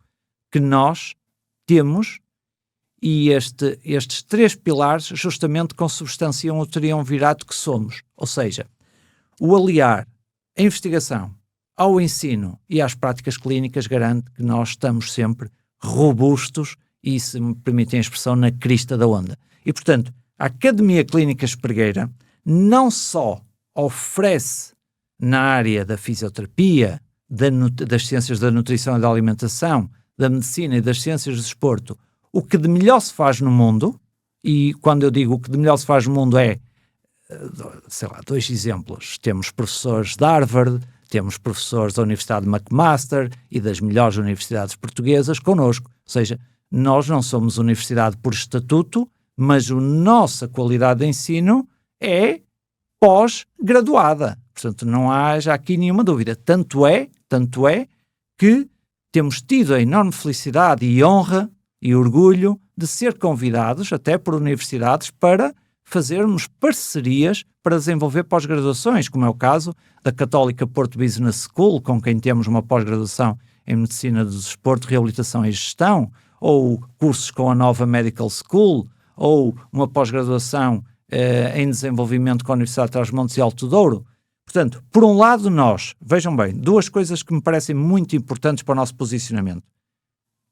que nós temos, e estes 3 pilares justamente consubstanciam o triunvirato que somos. Ou seja, o aliar a investigação ao ensino e às práticas clínicas garante que nós estamos sempre robustos e, se me permitem a expressão, na crista da onda. E, portanto, a Academia Clínica Espregueira não só oferece na área da fisioterapia, das ciências da nutrição e da alimentação, da medicina e das ciências do desporto, o que de melhor se faz no mundo, e quando eu digo o que de melhor se faz no mundo é, 2 exemplos. Temos professores de Harvard, temos professores da Universidade de McMaster e das melhores universidades portuguesas connosco. Ou seja, nós não somos universidade por estatuto, mas a nossa qualidade de ensino é pós-graduada. Portanto, não haja aqui nenhuma dúvida. Tanto é que temos tido a enorme felicidade e honra e orgulho de ser convidados, até por universidades, para fazermos parcerias para desenvolver pós-graduações, como é o caso da Católica Porto Business School, com quem temos uma pós-graduação em Medicina do Desporto, Reabilitação e Gestão, ou cursos com a Nova Medical School, ou uma pós-graduação em Desenvolvimento com a Universidade de Trás-os-Montes e Alto Douro. Portanto, por um lado nós, vejam bem, 2 coisas que me parecem muito importantes para o nosso posicionamento.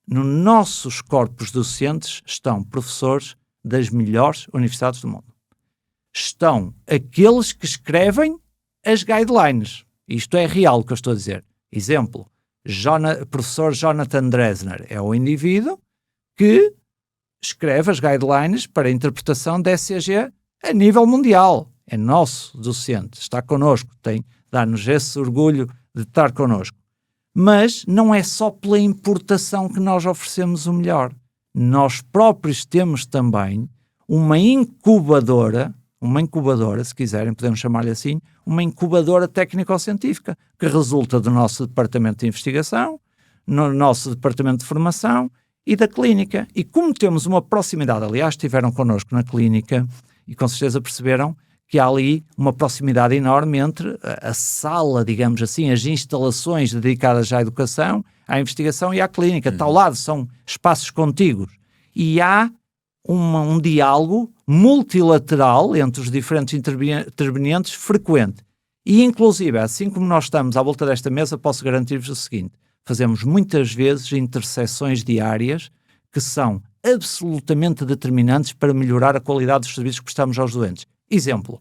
Nos nossos corpos docentes estão professores das melhores universidades do mundo. Estão aqueles que escrevem as guidelines. Isto é real o que eu estou a dizer. Exemplo, professor Jonathan Dresner é o indivíduo que escreve as guidelines para a interpretação da ECG a nível mundial. É nosso docente, está connosco, dá-nos esse orgulho de estar connosco. Mas não é só pela importação que nós oferecemos o melhor. Nós próprios temos também uma incubadora, se quiserem, podemos chamar-lhe assim, uma incubadora técnico-científica, que resulta do nosso departamento de investigação, no nosso departamento de formação e da clínica. E como temos uma proximidade, aliás, estiveram connosco na clínica e com certeza perceberam que há ali uma proximidade enorme entre a sala, digamos assim, as instalações dedicadas à educação, à investigação e à clínica. Ao lado são espaços contíguos. E há um diálogo multilateral entre os diferentes intervenientes frequente. E, inclusive, assim como nós estamos à volta desta mesa, posso garantir-vos o seguinte: fazemos muitas vezes interseções diárias que são absolutamente determinantes para melhorar a qualidade dos serviços que prestamos aos doentes. Exemplo,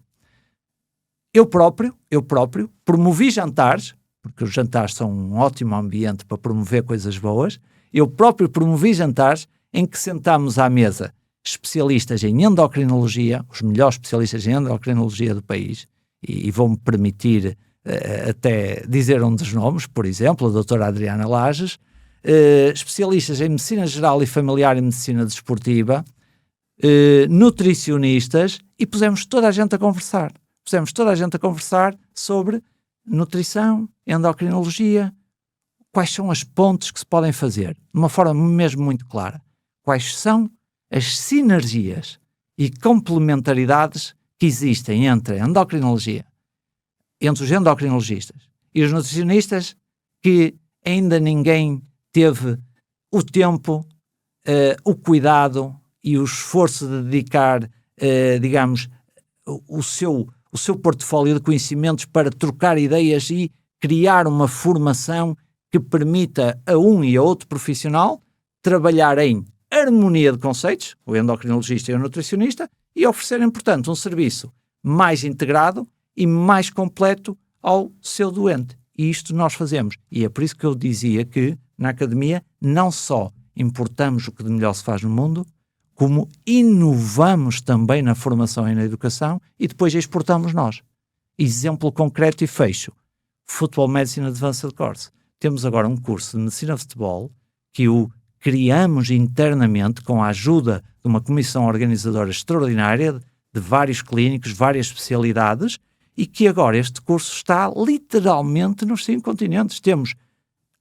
eu próprio promovi jantares, porque os jantares são um ótimo ambiente para promover coisas boas. Eu próprio promovi jantares em que sentámos à mesa especialistas em endocrinologia, os melhores especialistas em endocrinologia do país, e vou-me permitir até dizer um dos nomes, por exemplo, a doutora Adriana Lages, especialistas em medicina geral e familiar e medicina desportiva, nutricionistas, e pusemos toda a gente a conversar. Sobre nutrição, endocrinologia, quais são as pontes que se podem fazer, de uma forma mesmo muito clara. Quais são as sinergias e complementaridades que existem entre a endocrinologia, entre os endocrinologistas e os nutricionistas, que ainda ninguém teve o tempo, o cuidado e o esforço de dedicar, digamos, o seu portfólio de conhecimentos para trocar ideias e criar uma formação que permita a um e a outro profissional trabalhar em harmonia de conceitos, o endocrinologista e o nutricionista, e oferecerem, portanto, um serviço mais integrado e mais completo ao seu doente. E isto nós fazemos. E é por isso que eu dizia que, na academia, não só importamos o que de melhor se faz no mundo, como inovamos também na formação e na educação e depois exportamos nós. Exemplo concreto e fecho. Football Medicine Advanced Course. temos agora um curso de Medicina de Futebol que o criamos internamente com a ajuda de uma comissão organizadora extraordinária de vários clínicos, várias especialidades, e que agora este curso está literalmente nos 5 continentes. Temos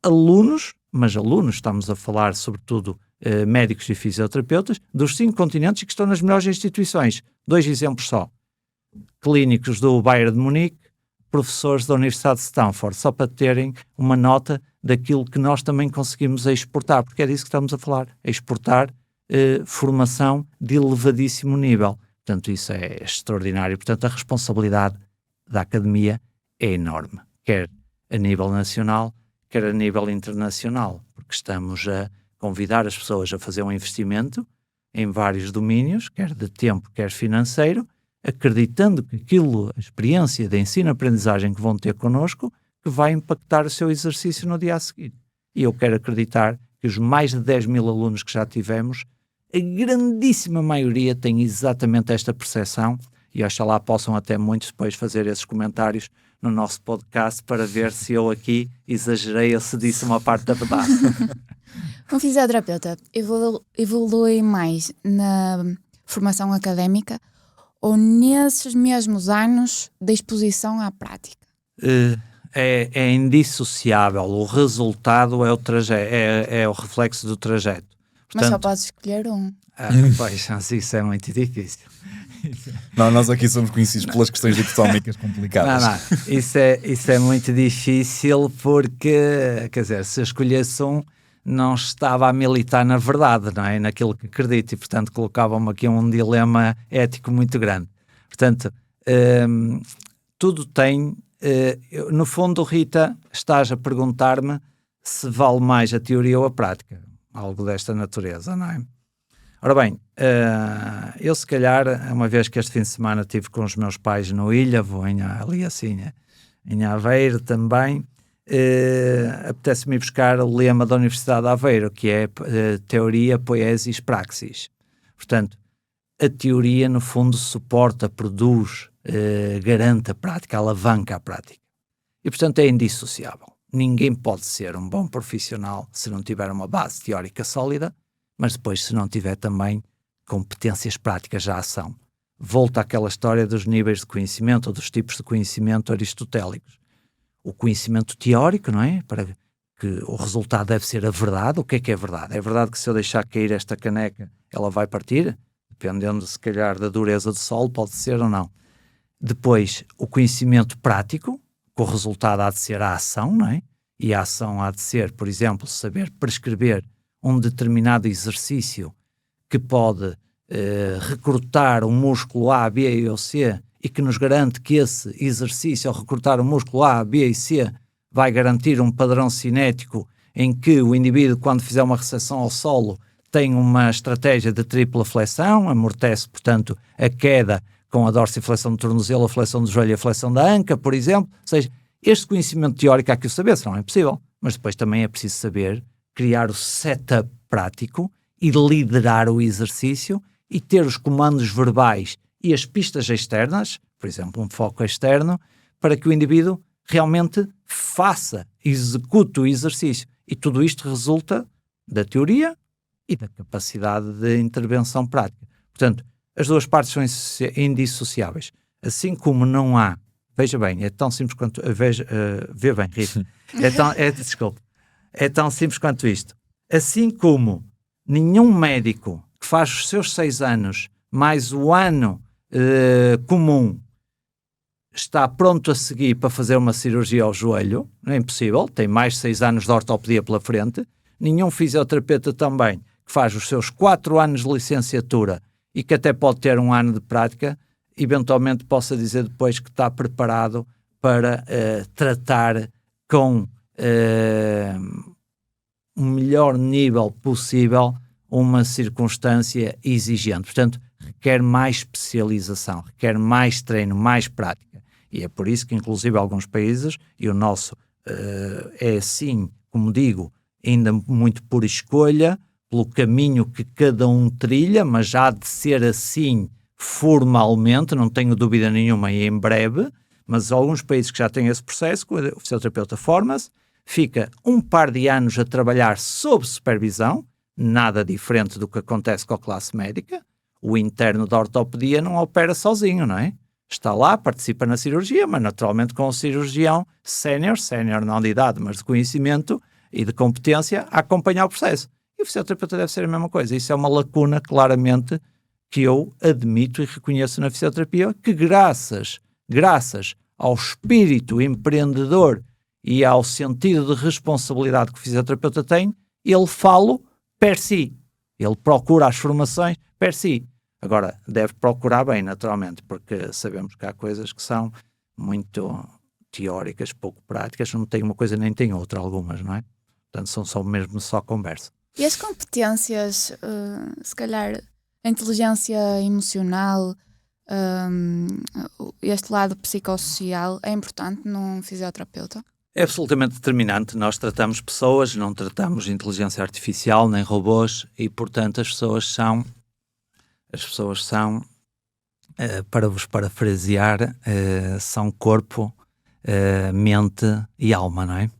alunos, mas alunos, estamos a falar sobretudo médicos e fisioterapeutas, dos 5 continentes e que estão nas melhores instituições. 2 exemplos só. Clínicos do Bayern de Munique, professores da Universidade de Stanford, só para terem uma nota daquilo que nós também conseguimos exportar, porque é disso que estamos a falar, exportar formação de elevadíssimo nível. Portanto, isso é extraordinário. Portanto, a responsabilidade da academia é enorme, quer a nível nacional, quer a nível internacional, porque estamos a convidar as pessoas a fazer um investimento em vários domínios, quer de tempo, quer financeiro, acreditando que aquilo, a experiência de ensino-aprendizagem que vão ter connosco, que vai impactar o seu exercício no dia a seguir. E eu quero acreditar que os mais de 10.000 alunos que já tivemos, a grandíssima maioria tem exatamente esta percepção, e oxalá possam até muitos depois fazer esses comentários no nosso podcast para ver se eu aqui exagerei ou se disse uma parte da verdade. Um fisioterapeuta evolui mais na formação académica ou nesses mesmos anos de exposição à prática? É indissociável. O resultado é o reflexo do trajeto. Portanto, mas só podes escolher um. Pois, isso é muito difícil. Não, nós aqui somos conhecidos pelas questões dicotómicas complicadas. Não, isso é muito difícil porque, quer dizer, se eu escolhesse um, não estava a militar na verdade, não é? Naquilo que acredito, e portanto colocava-me aqui um dilema ético muito grande. Portanto, tudo tem... no fundo, Rita, estás a perguntar-me se vale mais a teoria ou a prática. Algo desta natureza, não é? Ora bem, eu se calhar, uma vez que este fim de semana estive com os meus pais no Ilhavo, ali assim, em Aveiro também, apetece-me ir buscar o lema da Universidade de Aveiro, que é Teoria, Poiesis, Praxis. Portanto, a teoria, no fundo, suporta, produz, garante a prática, alavanca a prática. E, portanto, é indissociável. Ninguém pode ser um bom profissional se não tiver uma base teórica sólida, mas depois se não tiver também competências práticas à ação. Volta àquela história dos níveis de conhecimento ou dos tipos de conhecimento aristotélicos. O conhecimento teórico, não é? Para que o resultado deve ser a verdade. O que é verdade? É verdade que se eu deixar cair esta caneca, ela vai partir? Dependendo, se calhar, da dureza do solo, pode ser ou não. Depois, o conhecimento prático, que o resultado há de ser a ação, não é? E a ação há de ser, por exemplo, saber prescrever um determinado exercício que pode recrutar um músculo A, B ou C e que nos garante que esse exercício, ao recrutar o músculo A, B e C, vai garantir um padrão cinético em que o indivíduo, quando fizer uma recepção ao solo, tem uma estratégia de tripla flexão, amortece, portanto, a queda com a dorsiflexão do tornozelo, a flexão do joelho e a flexão da anca, por exemplo. Ou seja, este conhecimento teórico há que o saber, senão é impossível. Mas depois também é preciso saber criar o setup prático e liderar o exercício e ter os comandos verbais e as pistas externas, por exemplo, um foco externo, para que o indivíduo realmente faça, execute o exercício. E tudo isto resulta da teoria e da capacidade de intervenção prática. Portanto, as duas partes são indissociáveis. Assim como não há, veja bem, é tão simples quanto, vê bem, Rita, desculpe, é tão simples quanto isto. Assim como nenhum médico que faz os seus 6 anos mais o ano comum está pronto a seguir para fazer uma cirurgia ao joelho, não é impossível, tem mais 6 anos de ortopedia pela frente, nenhum fisioterapeuta também que faz os seus 4 anos de licenciatura e que até pode ter 1 ano de prática, eventualmente possa dizer depois que está preparado para tratar com o melhor nível possível uma circunstância exigente. Portanto, requer mais especialização, requer mais treino, mais prática. E é por isso que, inclusive, alguns países, e o nosso é assim, como digo, ainda muito por escolha, pelo caminho que cada um trilha, mas já há de ser assim formalmente, não tenho dúvida nenhuma, e em breve, mas alguns países que já têm esse processo, o fisioterapeuta forma-se, fica um par de anos a trabalhar sob supervisão, nada diferente do que acontece com a classe médica. O interno da ortopedia não opera sozinho, não é? Está lá, participa na cirurgia, mas naturalmente com o cirurgião sénior não de idade, mas de conhecimento e de competência, a acompanhar o processo. E o fisioterapeuta deve ser a mesma coisa. Isso é uma lacuna, claramente, que eu admito e reconheço na fisioterapia, que graças ao espírito empreendedor e ao sentido de responsabilidade que o fisioterapeuta tem, ele fala per si. Ele procura as formações per si. Agora, deve procurar bem, naturalmente, porque sabemos que há coisas que são muito teóricas, pouco práticas, não tem uma coisa nem tem outra, algumas, não é? Portanto, são só conversa. E as competências, se calhar, a inteligência emocional, este lado psicossocial, é importante num fisioterapeuta? É absolutamente determinante. Nós tratamos pessoas, não tratamos inteligência artificial, nem robôs, e, portanto, as pessoas são, para vos parafrasear, são corpo, mente e alma, não é?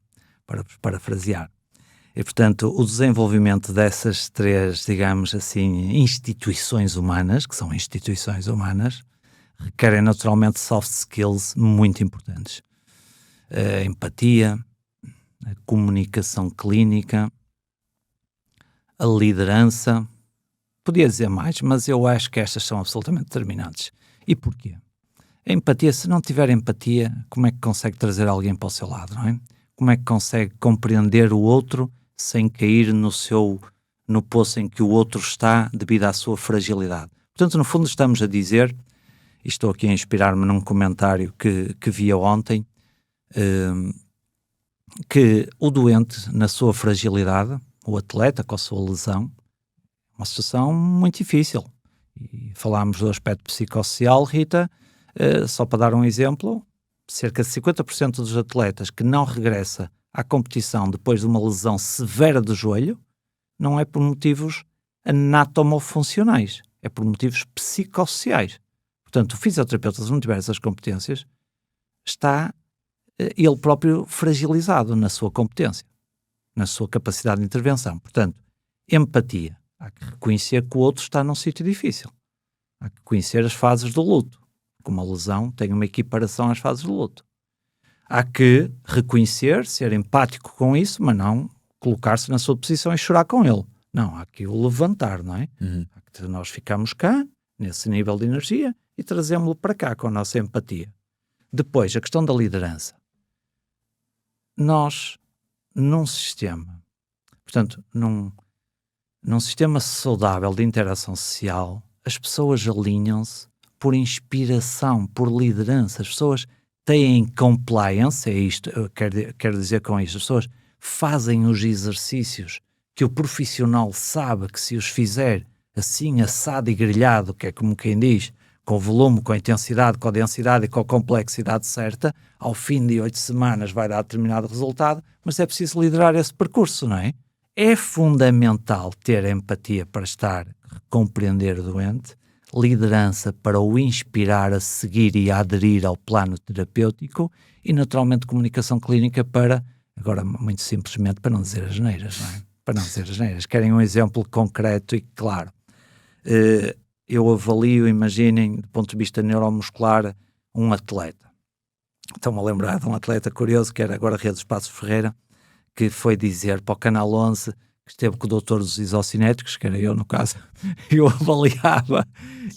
Para vos parafrasear. E, portanto, o desenvolvimento dessas três, digamos assim, instituições humanas, que são instituições humanas, requerem naturalmente soft skills muito importantes. A empatia, a comunicação clínica, a liderança. Podia dizer mais, mas eu acho que estas são absolutamente determinantes. E porquê? A empatia, se não tiver empatia, como é que consegue trazer alguém para o seu lado, não é? Como é que consegue compreender o outro sem cair no poço em que o outro está devido à sua fragilidade? Portanto, no fundo estamos a dizer, e estou aqui a inspirar-me num comentário que vi ontem, que o doente, na sua fragilidade, o atleta com a sua lesão, uma situação muito difícil. E falámos do aspecto psicossocial, Rita, só para dar um exemplo, cerca de 50% dos atletas que não regressa à competição depois de uma lesão severa do joelho, não é por motivos anatomofuncionais, é por motivos psicossociais. Portanto, o fisioterapeuta, se não tiver essas competências, está ele próprio fragilizado na sua competência, na sua capacidade de intervenção. Portanto, empatia. Há que reconhecer que o outro está num sítio difícil. Há que conhecer as fases do luto. Como a lesão tem uma equiparação às fases do luto. Há que reconhecer, ser empático com isso, mas não colocar-se na sua posição e chorar com ele. Não, há que o levantar, não é? Há que nós ficamos cá, nesse nível de energia, e trazemos-lo para cá com a nossa empatia. Depois, a questão da liderança. Nós, num sistema, portanto, num sistema saudável de interação social, as pessoas alinham-se por inspiração, por liderança. As pessoas têm compliance, é isto, eu quero dizer com isto, as pessoas fazem os exercícios que o profissional sabe que se os fizer assim, assado e grelhado, que é como quem diz, com o volume, com a intensidade, com a densidade e com a complexidade certa, ao fim de 8 semanas vai dar determinado resultado, mas é preciso liderar esse percurso, não é? É fundamental ter empatia para compreender o doente, liderança para o inspirar a seguir e a aderir ao plano terapêutico e, naturalmente, comunicação clínica para, agora muito simplesmente, para não dizer asneiras, não é? Para não dizer asneiras. Querem um exemplo concreto e claro. Eu avalio, imaginem, do ponto de vista neuromuscular, um atleta. Estou-me a lembrar de um atleta curioso, que era agora Redes Passos Ferreira, que foi dizer para o Canal 11 que esteve com o doutor dos isocinéticos, que era eu no caso, eu avaliava,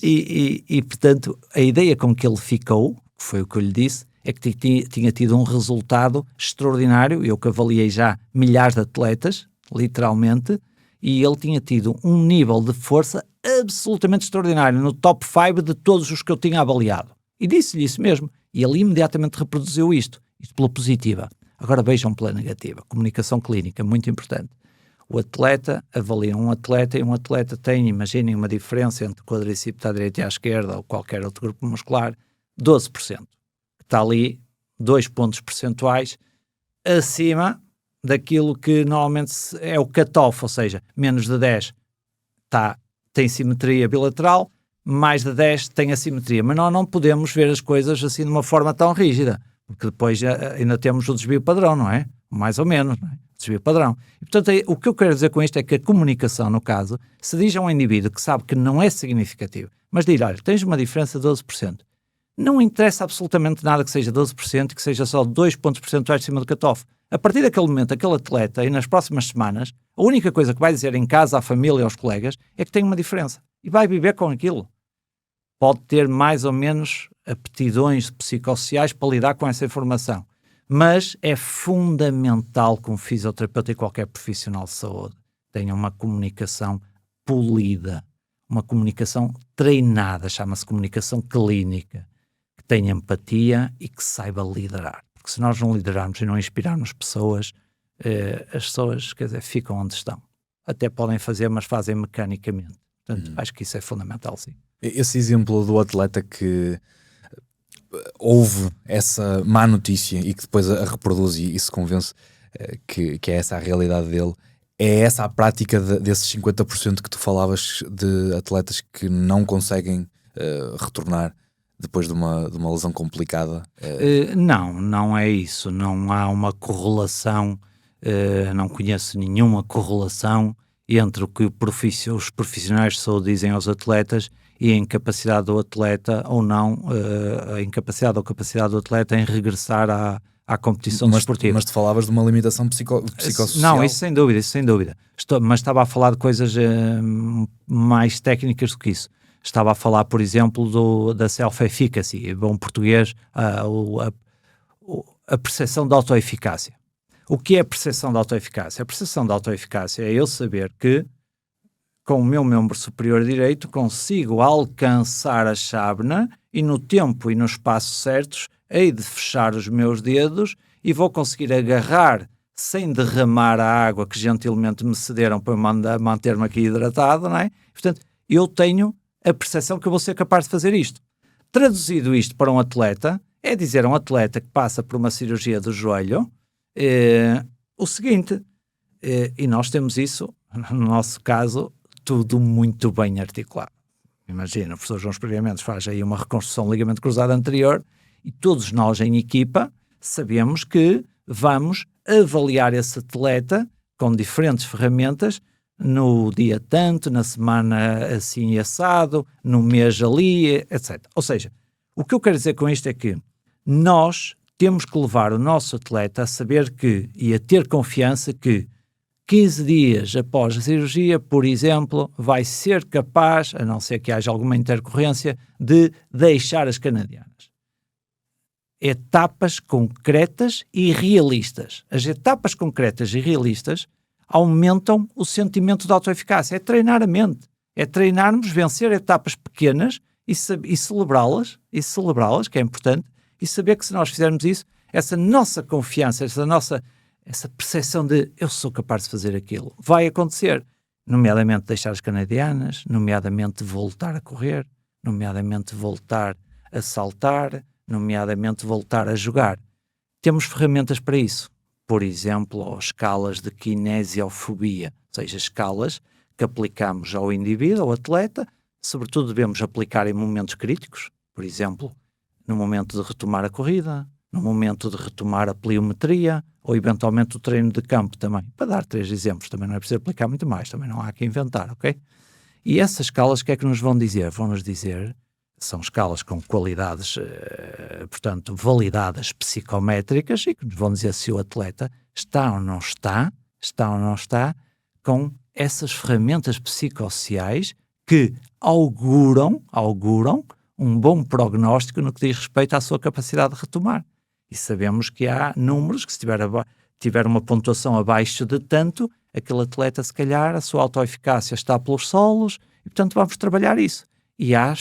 e portanto a ideia com que ele ficou, que foi o que eu lhe disse, é que tinha tido um resultado extraordinário, eu que avaliei já milhares de atletas, literalmente, e ele tinha tido um nível de força absolutamente extraordinário, no top 5 de todos os que eu tinha avaliado. E disse-lhe isso mesmo, e ele imediatamente reproduziu isto pela positiva. Agora vejam pela negativa, comunicação clínica, muito importante. O atleta avalia um atleta e um atleta tem, imaginem, uma diferença entre quadríceps à direita e à esquerda ou qualquer outro grupo muscular, 12%. Está ali 2 pontos percentuais acima daquilo que normalmente é o cut-off, ou seja, menos de 10 tem simetria bilateral, mais de 10 tem assimetria. Mas nós não podemos ver as coisas assim de uma forma tão rígida, porque depois ainda temos o desvio padrão, não é? mais ou menos, não é? Desvio padrão. E, portanto, o que eu quero dizer com isto é que a comunicação, no caso, se diz a um indivíduo que sabe que não é significativo, mas diz, olha, tens uma diferença de 12%. Não interessa absolutamente nada que seja 12% e que seja só 2 pontos percentuais acima do cutoff. A partir daquele momento, aquele atleta, e nas próximas semanas, a única coisa que vai dizer em casa, à família, aos colegas, é que tem uma diferença. E vai viver com aquilo. Pode ter mais ou menos aptidões psicossociais para lidar com essa informação. Mas é fundamental que um fisioterapeuta e qualquer profissional de saúde tenha uma comunicação polida, uma comunicação treinada, chama-se comunicação clínica, que tenha empatia e que saiba liderar. Porque se nós não liderarmos e não inspirarmos pessoas, as pessoas, quer dizer, ficam onde estão. Até podem fazer, mas fazem mecanicamente. Portanto, acho que isso é fundamental, sim. Esse exemplo do atleta que houve essa má notícia e que depois a reproduz e se convence que é essa a realidade dele, é essa a prática desses 50% que tu falavas de atletas que não conseguem retornar depois de uma lesão complicada? Não é isso. Não há uma correlação, não conheço nenhuma correlação entre o que os profissionais de saúde dizem aos atletas e a incapacidade do atleta ou não, a incapacidade ou capacidade do atleta em regressar à competição desportiva. Mas tu falavas de uma limitação psicossocial? Não, isso sem dúvida. Mas estava a falar de coisas mais técnicas do que isso. Estava a falar, por exemplo, da self-efficacy, bom português, a percepção da autoeficácia. O que é a percepção da autoeficácia? A percepção da autoeficácia é eu saber que, com o meu membro superior direito, consigo alcançar a chávena e no tempo e no espaço certos, hei de fechar os meus dedos e vou conseguir agarrar sem derramar a água que gentilmente me cederam para manter-me aqui hidratado, não é? Portanto, eu tenho a percepção que eu vou ser capaz de fazer isto. Traduzido isto para um atleta, é dizer a um atleta que passa por uma cirurgia do joelho o seguinte, e nós temos isso, no nosso caso, tudo muito bem articulado. Imagina, o professor João Experimentos faz aí uma reconstrução do ligamento cruzado anterior e todos nós em equipa sabemos que vamos avaliar esse atleta com diferentes ferramentas no dia tanto, na semana assim assado, no mês ali, etc. Ou seja, o que eu quero dizer com isto é que nós temos que levar o nosso atleta a saber que, e a ter confiança que 15 dias após a cirurgia, por exemplo, vai ser capaz, a não ser que haja alguma intercorrência, de deixar as canadianas. Etapas concretas e realistas. As etapas concretas e realistas aumentam o sentimento de autoeficácia. É treinar a mente. É treinarmos, vencer etapas pequenas e celebrá-las, que é importante, e saber que se nós fizermos isso, essa nossa confiança, essa percepção de eu sou capaz de fazer aquilo, vai acontecer, nomeadamente deixar as canadianas, nomeadamente voltar a correr, nomeadamente voltar a saltar, nomeadamente voltar a jogar. Temos ferramentas para isso, por exemplo, escalas de kinesiofobia, ou seja, escalas que aplicamos ao indivíduo, ao atleta, sobretudo devemos aplicar em momentos críticos, por exemplo, no momento de retomar a corrida, no momento de retomar a pliometria ou eventualmente o treino de campo também. Para dar 3 exemplos, também não é preciso aplicar muito mais, também não há que inventar, ok? E essas escalas, o que é que nos vão dizer? Vão-nos dizer, são escalas com qualidades, portanto, validadas psicométricas e que nos vão dizer se o atleta está ou não está com essas ferramentas psicossociais que auguram um bom prognóstico no que diz respeito à sua capacidade de retomar. E sabemos que há números que se tiver uma pontuação abaixo de tanto, aquele atleta, se calhar, a sua autoeficácia está pelos solos e, portanto, vamos trabalhar isso. E há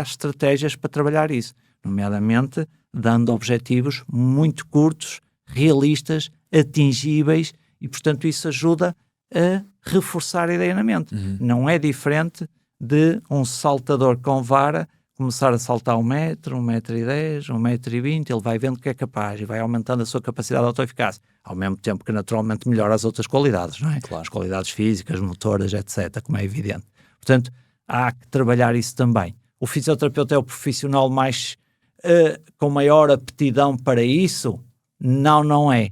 estratégias para trabalhar isso, nomeadamente dando objetivos muito curtos, realistas, atingíveis e, portanto, isso ajuda a reforçar a ideia na mente. Não é diferente de um saltador com vara começar a saltar 1 metro, 1,10 m, 1,20 m, ele vai vendo que é capaz e vai aumentando a sua capacidade de autoeficácia, ao mesmo tempo que naturalmente melhora as outras qualidades, não é? Claro. As qualidades físicas, motoras, etc., como é evidente. Portanto, há que trabalhar isso também. O fisioterapeuta é o profissional com maior aptidão para isso? Não é.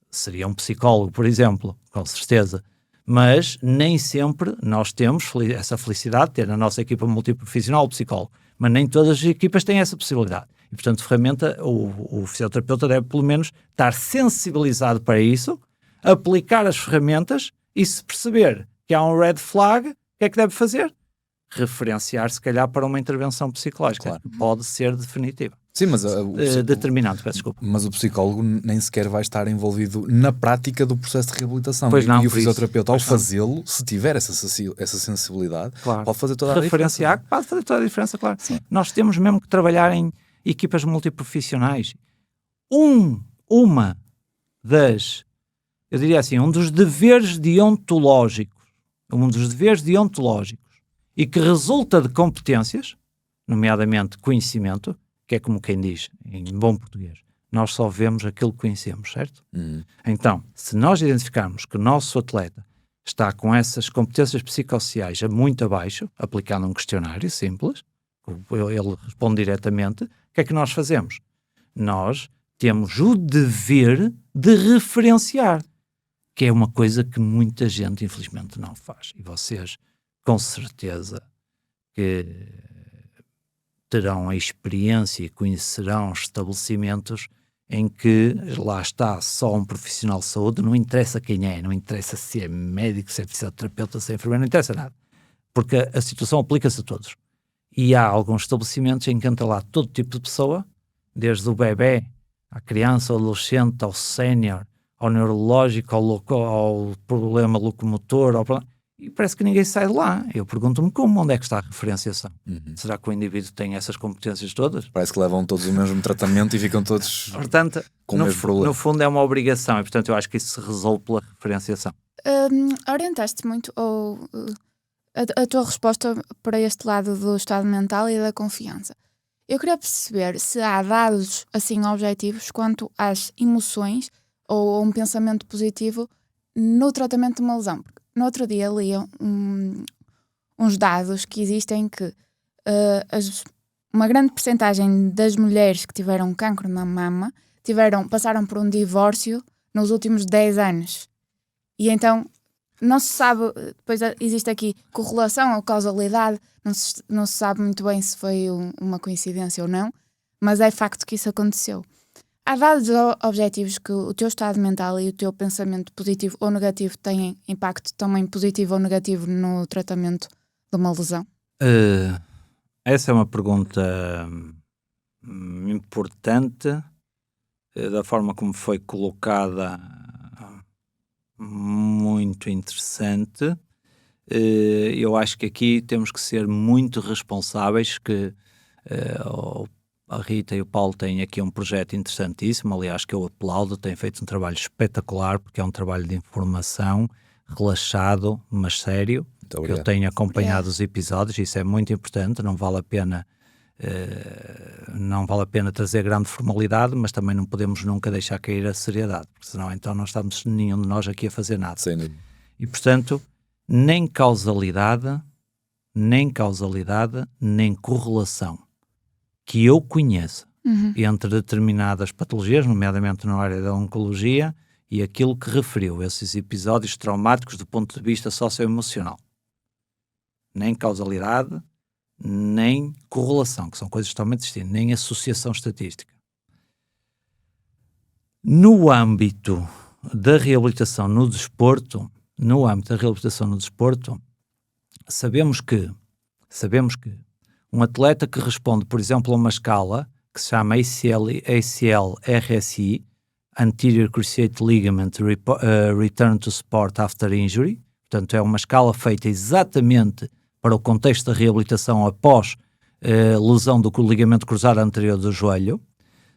seria um psicólogo, por exemplo, com certeza. Mas nem sempre nós temos essa felicidade de ter na nossa equipa multiprofissional o psicólogo. Mas nem todas as equipas têm essa possibilidade. E, portanto, o fisioterapeuta deve, pelo menos, estar sensibilizado para isso, aplicar as ferramentas e, se perceber que há um red flag, o que é que deve fazer? Referenciar, se calhar, para uma intervenção psicológica, Claro. que pode ser definitiva. Sim, mas Determinante, peço desculpa. Mas o psicólogo nem sequer vai estar envolvido na prática do processo de reabilitação. Pois não, e o por isso. fisioterapeuta, ao Pois não. fazê-lo, se tiver essa sensibilidade, Claro. pode fazer toda a diferença. Referenciar, pode fazer toda a diferença, claro. Nós temos mesmo que trabalhar em equipas multiprofissionais. Uma das, eu diria assim, um dos deveres deontológicos e que resulta de competências, nomeadamente conhecimento, que é como quem diz, em bom português, nós só vemos aquilo que conhecemos, certo? Então, se nós identificarmos que o nosso atleta está com essas competências psicossociais muito abaixo, aplicando um questionário simples, ele responde diretamente, o que é que nós fazemos? Nós temos o dever de referenciar, que é uma coisa que muita gente, infelizmente, não faz. E vocês, com certeza, que terão a experiência e conhecerão estabelecimentos em que lá está só um profissional de saúde, não interessa quem é, não interessa se é médico, se é fisioterapeuta, se é enfermeiro, não interessa nada, porque a situação aplica-se a todos. E há alguns estabelecimentos em que entra lá todo tipo de pessoa, desde o bebê, à criança, ao adolescente, ao sénior, ao neurológico, ao problema locomotor, e parece que ninguém sai de lá. Eu pergunto-me onde é que está a referenciação? Será que o indivíduo tem essas competências todas? Parece que levam todos o mesmo tratamento e ficam todos portanto, com o mesmo problema. No fundo é uma obrigação e, portanto, eu acho que isso se resolve pela referenciação. Orientaste muito a tua resposta para este lado do estado mental e da confiança. Eu queria perceber se há dados assim objetivos quanto às emoções ou um pensamento positivo no tratamento de uma lesão. No outro dia li uns dados que existem que uma grande percentagem das mulheres que tiveram cancro na mama passaram por um divórcio nos últimos 10 anos. E então não se sabe, depois existe aqui correlação ou causalidade, não se sabe muito bem se foi uma coincidência ou não, mas é facto que isso aconteceu. Há dados objetivos que o teu estado mental e o teu pensamento positivo ou negativo têm impacto também positivo ou negativo no tratamento de uma lesão? Essa é uma pergunta importante, da forma como foi colocada, muito interessante. Eu acho que aqui temos que ser muito responsáveis, que a Rita e o Paulo têm aqui um projeto interessantíssimo, aliás, que eu aplaudo, têm feito um trabalho espetacular, porque é um trabalho de informação, relaxado, mas sério, que eu tenho acompanhado os episódios, isso é muito importante, não vale a pena trazer grande formalidade, mas também não podemos nunca deixar cair a seriedade, porque senão então não estamos nenhum de nós aqui a fazer nada. Sim. E portanto, nem causalidade, nem correlação que eu conheça entre determinadas patologias, nomeadamente na área da oncologia, e aquilo que referiu, esses episódios traumáticos do ponto de vista socioemocional. Nem causalidade, nem correlação, que são coisas totalmente distintas, nem associação estatística. No âmbito da reabilitação no desporto, sabemos que um atleta que responde, por exemplo, a uma escala que se chama ACL-RSI, Anterior Cruciate Ligament Return to Sport After Injury, portanto é uma escala feita exatamente para o contexto da reabilitação após lesão do ligamento cruzado anterior do joelho.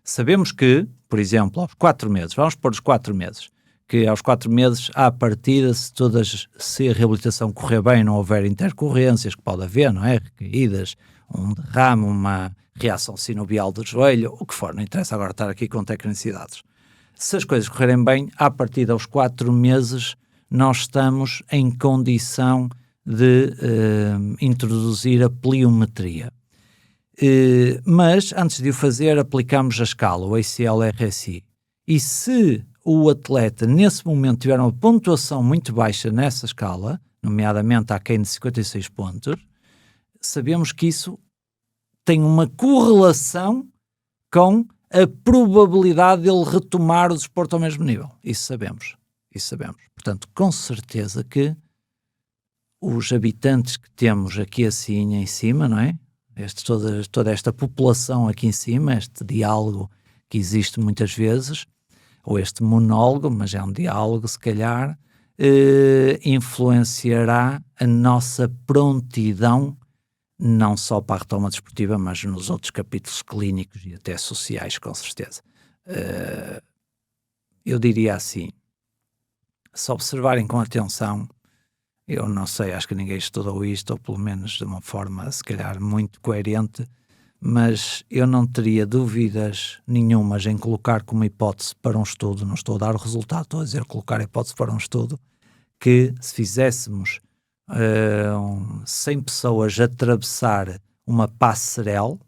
Sabemos que, por exemplo, aos 4 meses, vamos pôr os 4 meses, que aos 4 meses, à partida, se a reabilitação correr bem, não houver intercorrências, que pode haver, não é? Recaídas, um derrame, uma reação sinovial do joelho, o que for, não interessa agora estar aqui com tecnicidades. Se as coisas correrem bem, à partida, aos 4 meses, nós estamos em condição de introduzir a pliometria. Mas, antes de o fazer, aplicamos a escala, o ACL-RSI. E se o atleta nesse momento tiver uma pontuação muito baixa nessa escala, nomeadamente aquém de 56 pontos, sabemos que isso tem uma correlação com a probabilidade dele retomar o desporto ao mesmo nível. Isso sabemos. Portanto, com certeza que os habitantes que temos aqui assim em cima, não é? Toda esta população aqui em cima, este diálogo que existe muitas vezes, ou este monólogo, mas é um diálogo se calhar, influenciará a nossa prontidão não só para a retoma desportiva, mas nos outros capítulos clínicos e até sociais, com certeza. Eu diria assim, se observarem com atenção, eu não sei, acho que ninguém estudou isto, ou pelo menos de uma forma, se calhar, muito coerente, mas eu não teria dúvidas nenhumas em colocar como hipótese para um estudo, não estou a dar o resultado, estou a dizer colocar a hipótese para um estudo, que se fizéssemos 100 pessoas atravessar uma passarela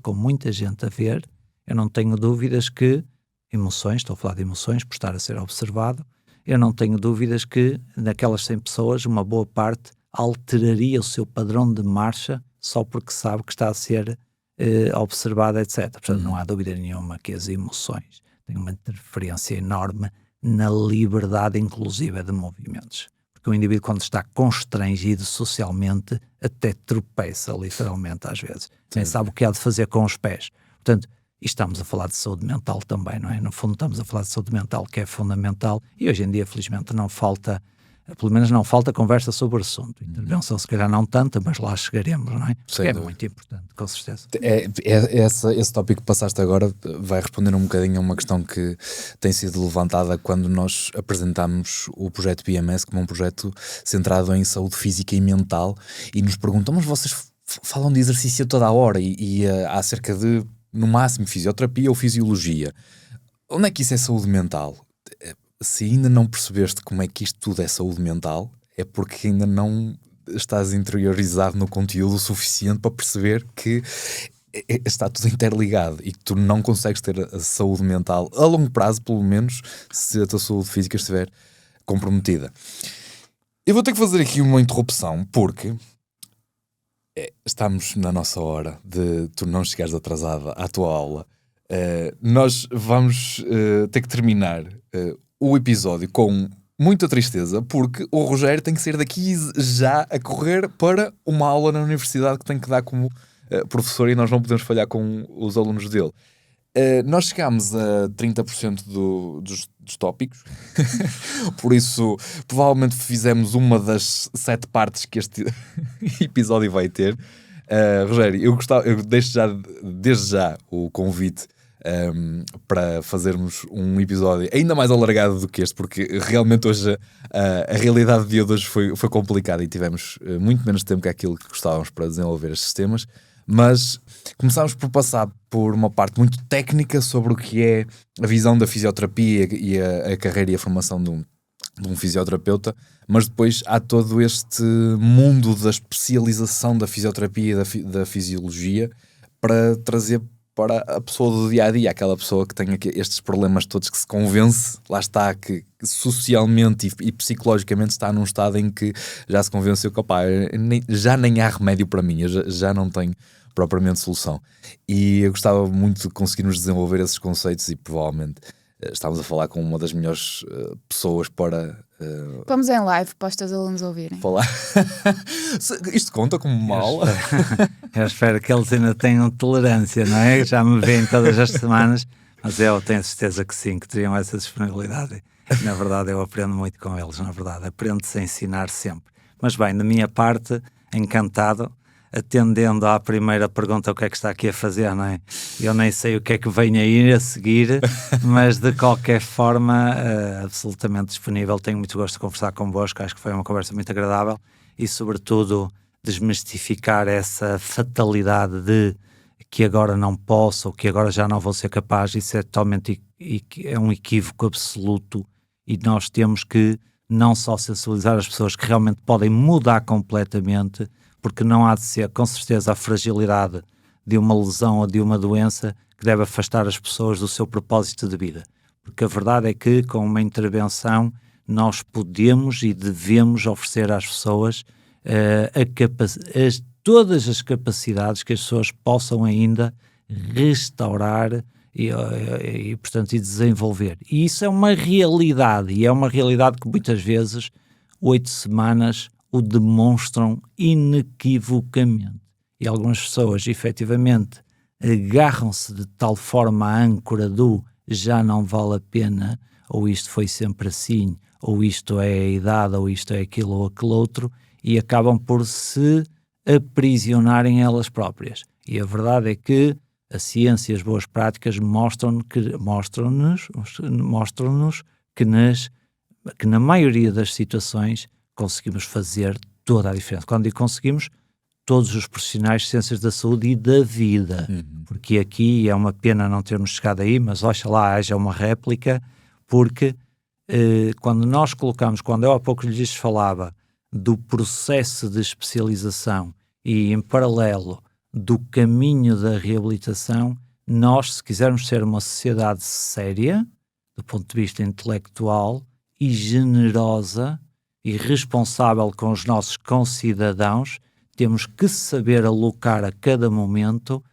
com muita gente a ver, eu não tenho dúvidas que estou a falar de emoções por estar a ser observado, eu não tenho dúvidas que naquelas 100 pessoas uma boa parte alteraria o seu padrão de marcha só porque sabe que está a ser observada, etc. Portanto, não há dúvida nenhuma que as emoções têm uma interferência enorme na liberdade inclusiva de movimentos. Porque o indivíduo, quando está constrangido socialmente, até tropeça, literalmente, às vezes. Nem sabe o que há de fazer com os pés. Portanto, e estamos a falar de saúde mental também, não é? No fundo, estamos a falar de saúde mental, que é fundamental, e hoje em dia, felizmente, não falta, pelo menos não falta conversa sobre o assunto. Intervenção, se calhar, não tanta, mas lá chegaremos, não é? Porque é muito importante, com certeza. Esse tópico que passaste agora vai responder um bocadinho a uma questão que tem sido levantada quando nós apresentamos o projeto BMS como um projeto centrado em saúde física e mental, e nos perguntam, mas vocês falam de exercício toda a hora e há cerca de, no máximo, fisioterapia ou fisiologia. Onde é que isso é saúde mental? Se ainda não percebeste como é que isto tudo é saúde mental, é porque ainda não estás interiorizado no conteúdo o suficiente para perceber que está tudo interligado e que tu não consegues ter a saúde mental a longo prazo, pelo menos, se a tua saúde física estiver comprometida. Eu vou ter que fazer aqui uma interrupção, porque estamos na nossa hora de tu não chegares atrasada à tua aula. Nós vamos ter que terminar o episódio com muita tristeza, porque o Rogério tem que sair daqui já a correr para uma aula na universidade que tem que dar como professor, e nós não podemos falhar com os alunos dele. Nós chegámos a 30% dos tópicos, por isso provavelmente fizemos uma das 7 partes que este episódio vai ter. Rogério, eu deixo desde já o convite para fazermos um episódio ainda mais alargado do que este, porque realmente hoje a realidade de hoje foi complicada e tivemos muito menos tempo que aquilo que gostávamos para desenvolver estes temas, mas começámos por passar por uma parte muito técnica sobre o que é a visão da fisioterapia e a carreira e a formação de um fisioterapeuta, mas depois há todo este mundo da especialização da fisioterapia e da fisiologia para trazer para a pessoa do dia-a-dia, aquela pessoa que tem estes problemas todos, que se convence, lá está, que socialmente e psicologicamente está num estado em que já se convenceu que já nem há remédio para mim, eu já não tenho propriamente solução. E eu gostava muito de conseguirmos desenvolver esses conceitos e provavelmente estamos a falar com uma das melhores pessoas para... Vamos em live para os teus alunos ouvirem. Falar. Isto conta como uma aula? Eu espero que eles ainda tenham tolerância, não é? Já me veem todas as semanas, mas eu tenho certeza que sim, que teriam essa disponibilidade. Na verdade, eu aprendo muito com eles, na verdade. Aprendo-se a ensinar sempre. Mas bem, da minha parte, encantado, atendendo à primeira pergunta, o que é que está aqui a fazer, não é? Eu nem sei o que é que vem aí a seguir, mas de qualquer forma, absolutamente disponível. Tenho muito gosto de conversar convosco, acho que foi uma conversa muito agradável e, sobretudo, desmistificar essa fatalidade de que agora não posso ou que agora já não vou ser capaz. Isso é totalmente é um equívoco absoluto, e nós temos que não só sensibilizar as pessoas que realmente podem mudar completamente, porque não há de ser, com certeza, a fragilidade de uma lesão ou de uma doença que deve afastar as pessoas do seu propósito de vida. porque a verdade é que com uma intervenção nós podemos e devemos oferecer às pessoas todas as capacidades que as pessoas possam ainda restaurar e portanto, desenvolver. E isso é uma realidade, e é uma realidade que muitas vezes 8 semanas o demonstram inequivocamente. E algumas pessoas, efetivamente, agarram-se de tal forma à âncora do já não vale a pena, ou isto foi sempre assim, ou isto é a idade, ou isto é aquilo ou aquele outro, e acabam por se aprisionarem elas próprias. E a verdade é que a ciência e as boas práticas mostram-nos que na maioria das situações conseguimos fazer toda a diferença. Quando digo conseguimos, todos os profissionais de ciências da saúde e da vida, porque aqui é uma pena não termos chegado aí, mas oxalá haja uma réplica, porque quando nós colocamos, quando eu há pouco lhes falava do processo de especialização e em paralelo do caminho da reabilitação, nós, se quisermos ser uma sociedade séria, do ponto de vista intelectual, e generosa e responsável com os nossos concidadãos, temos que saber alocar a cada momento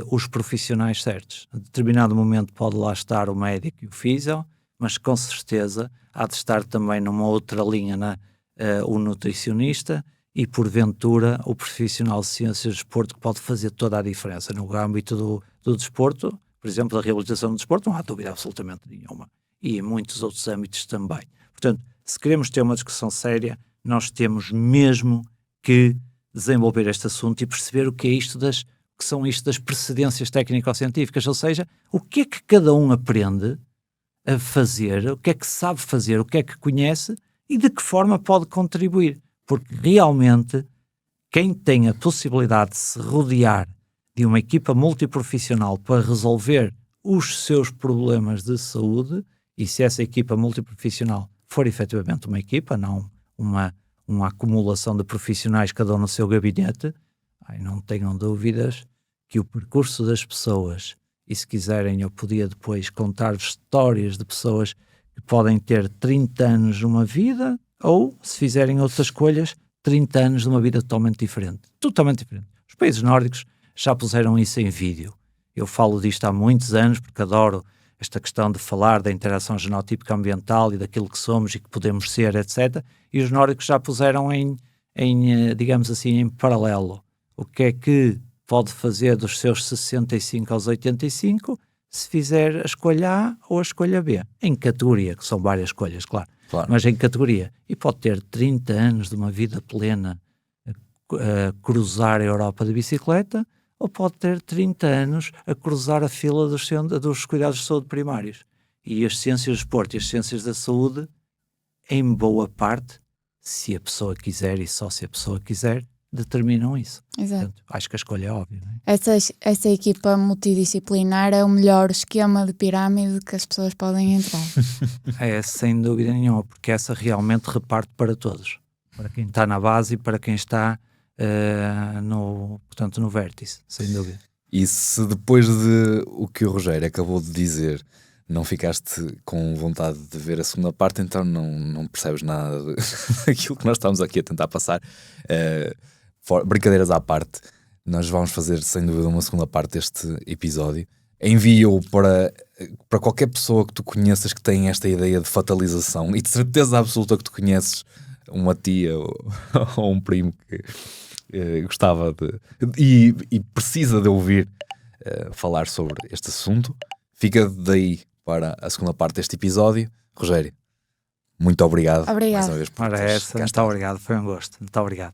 os profissionais certos. A determinado momento pode lá estar o médico e o físio, mas com certeza há de estar também numa outra linha o nutricionista e, porventura, o profissional de ciências do desporto, que pode fazer toda a diferença. No âmbito do desporto, por exemplo, da reabilitação do desporto, não há dúvida absolutamente nenhuma. E em muitos outros âmbitos também. Portanto, se queremos ter uma discussão séria, nós temos mesmo que desenvolver este assunto e perceber o que é isto das precedências técnico-científicas, ou seja, o que é que cada um aprende a fazer, o que é que sabe fazer, o que é que conhece e de que forma pode contribuir. Porque realmente quem tem a possibilidade de se rodear de uma equipa multiprofissional para resolver os seus problemas de saúde, e se essa equipa multiprofissional for efetivamente uma equipa, não uma acumulação de profissionais, cada um no seu gabinete, não tenham dúvidas que o percurso das pessoas, e se quiserem eu podia depois contar histórias de pessoas que podem ter 30 anos de uma vida, ou, se fizerem outras escolhas, 30 anos de uma vida totalmente diferente. Totalmente diferente. Os países nórdicos já puseram isso em vídeo. Eu falo disto há muitos anos, porque adoro esta questão de falar da interação genotípica ambiental e daquilo que somos e que podemos ser, etc. E os nórdicos já puseram digamos assim, em paralelo. O que é que pode fazer dos seus 65 aos 85 se fizer a escolha A ou a escolha B? Em categoria, que são várias escolhas, claro. Mas em categoria. E pode ter 30 anos de uma vida plena a cruzar a Europa de bicicleta, ou pode ter 30 anos a cruzar a fila dos cuidados de saúde primários. E as ciências do desporto e as ciências da saúde, em boa parte, se a pessoa quiser e só se a pessoa quiser, determinam isso. Exato. Portanto, acho que a escolha é óbvia. Não é? Essa equipa multidisciplinar é o melhor esquema de pirâmide que as pessoas podem entrar. É, sem dúvida nenhuma, porque essa realmente reparte para todos. Para quem está na base e para quem está no vértice, sem dúvida. E se depois de o que o Rogério acabou de dizer não ficaste com vontade de ver a segunda parte, então não percebes nada daquilo que nós estamos aqui a tentar passar. Brincadeiras à parte, nós vamos fazer sem dúvida uma segunda parte deste episódio. Envia-o para qualquer pessoa que tu conheças que tem esta ideia de fatalização, e de certeza absoluta que tu conheces uma tia ou um primo que gostava e precisa de ouvir falar sobre este assunto. Fica daí para a segunda parte deste episódio. Rogério, muito obrigado. Obrigado. Mais uma vez por Ora, muito obrigado, foi um gosto. Muito obrigado.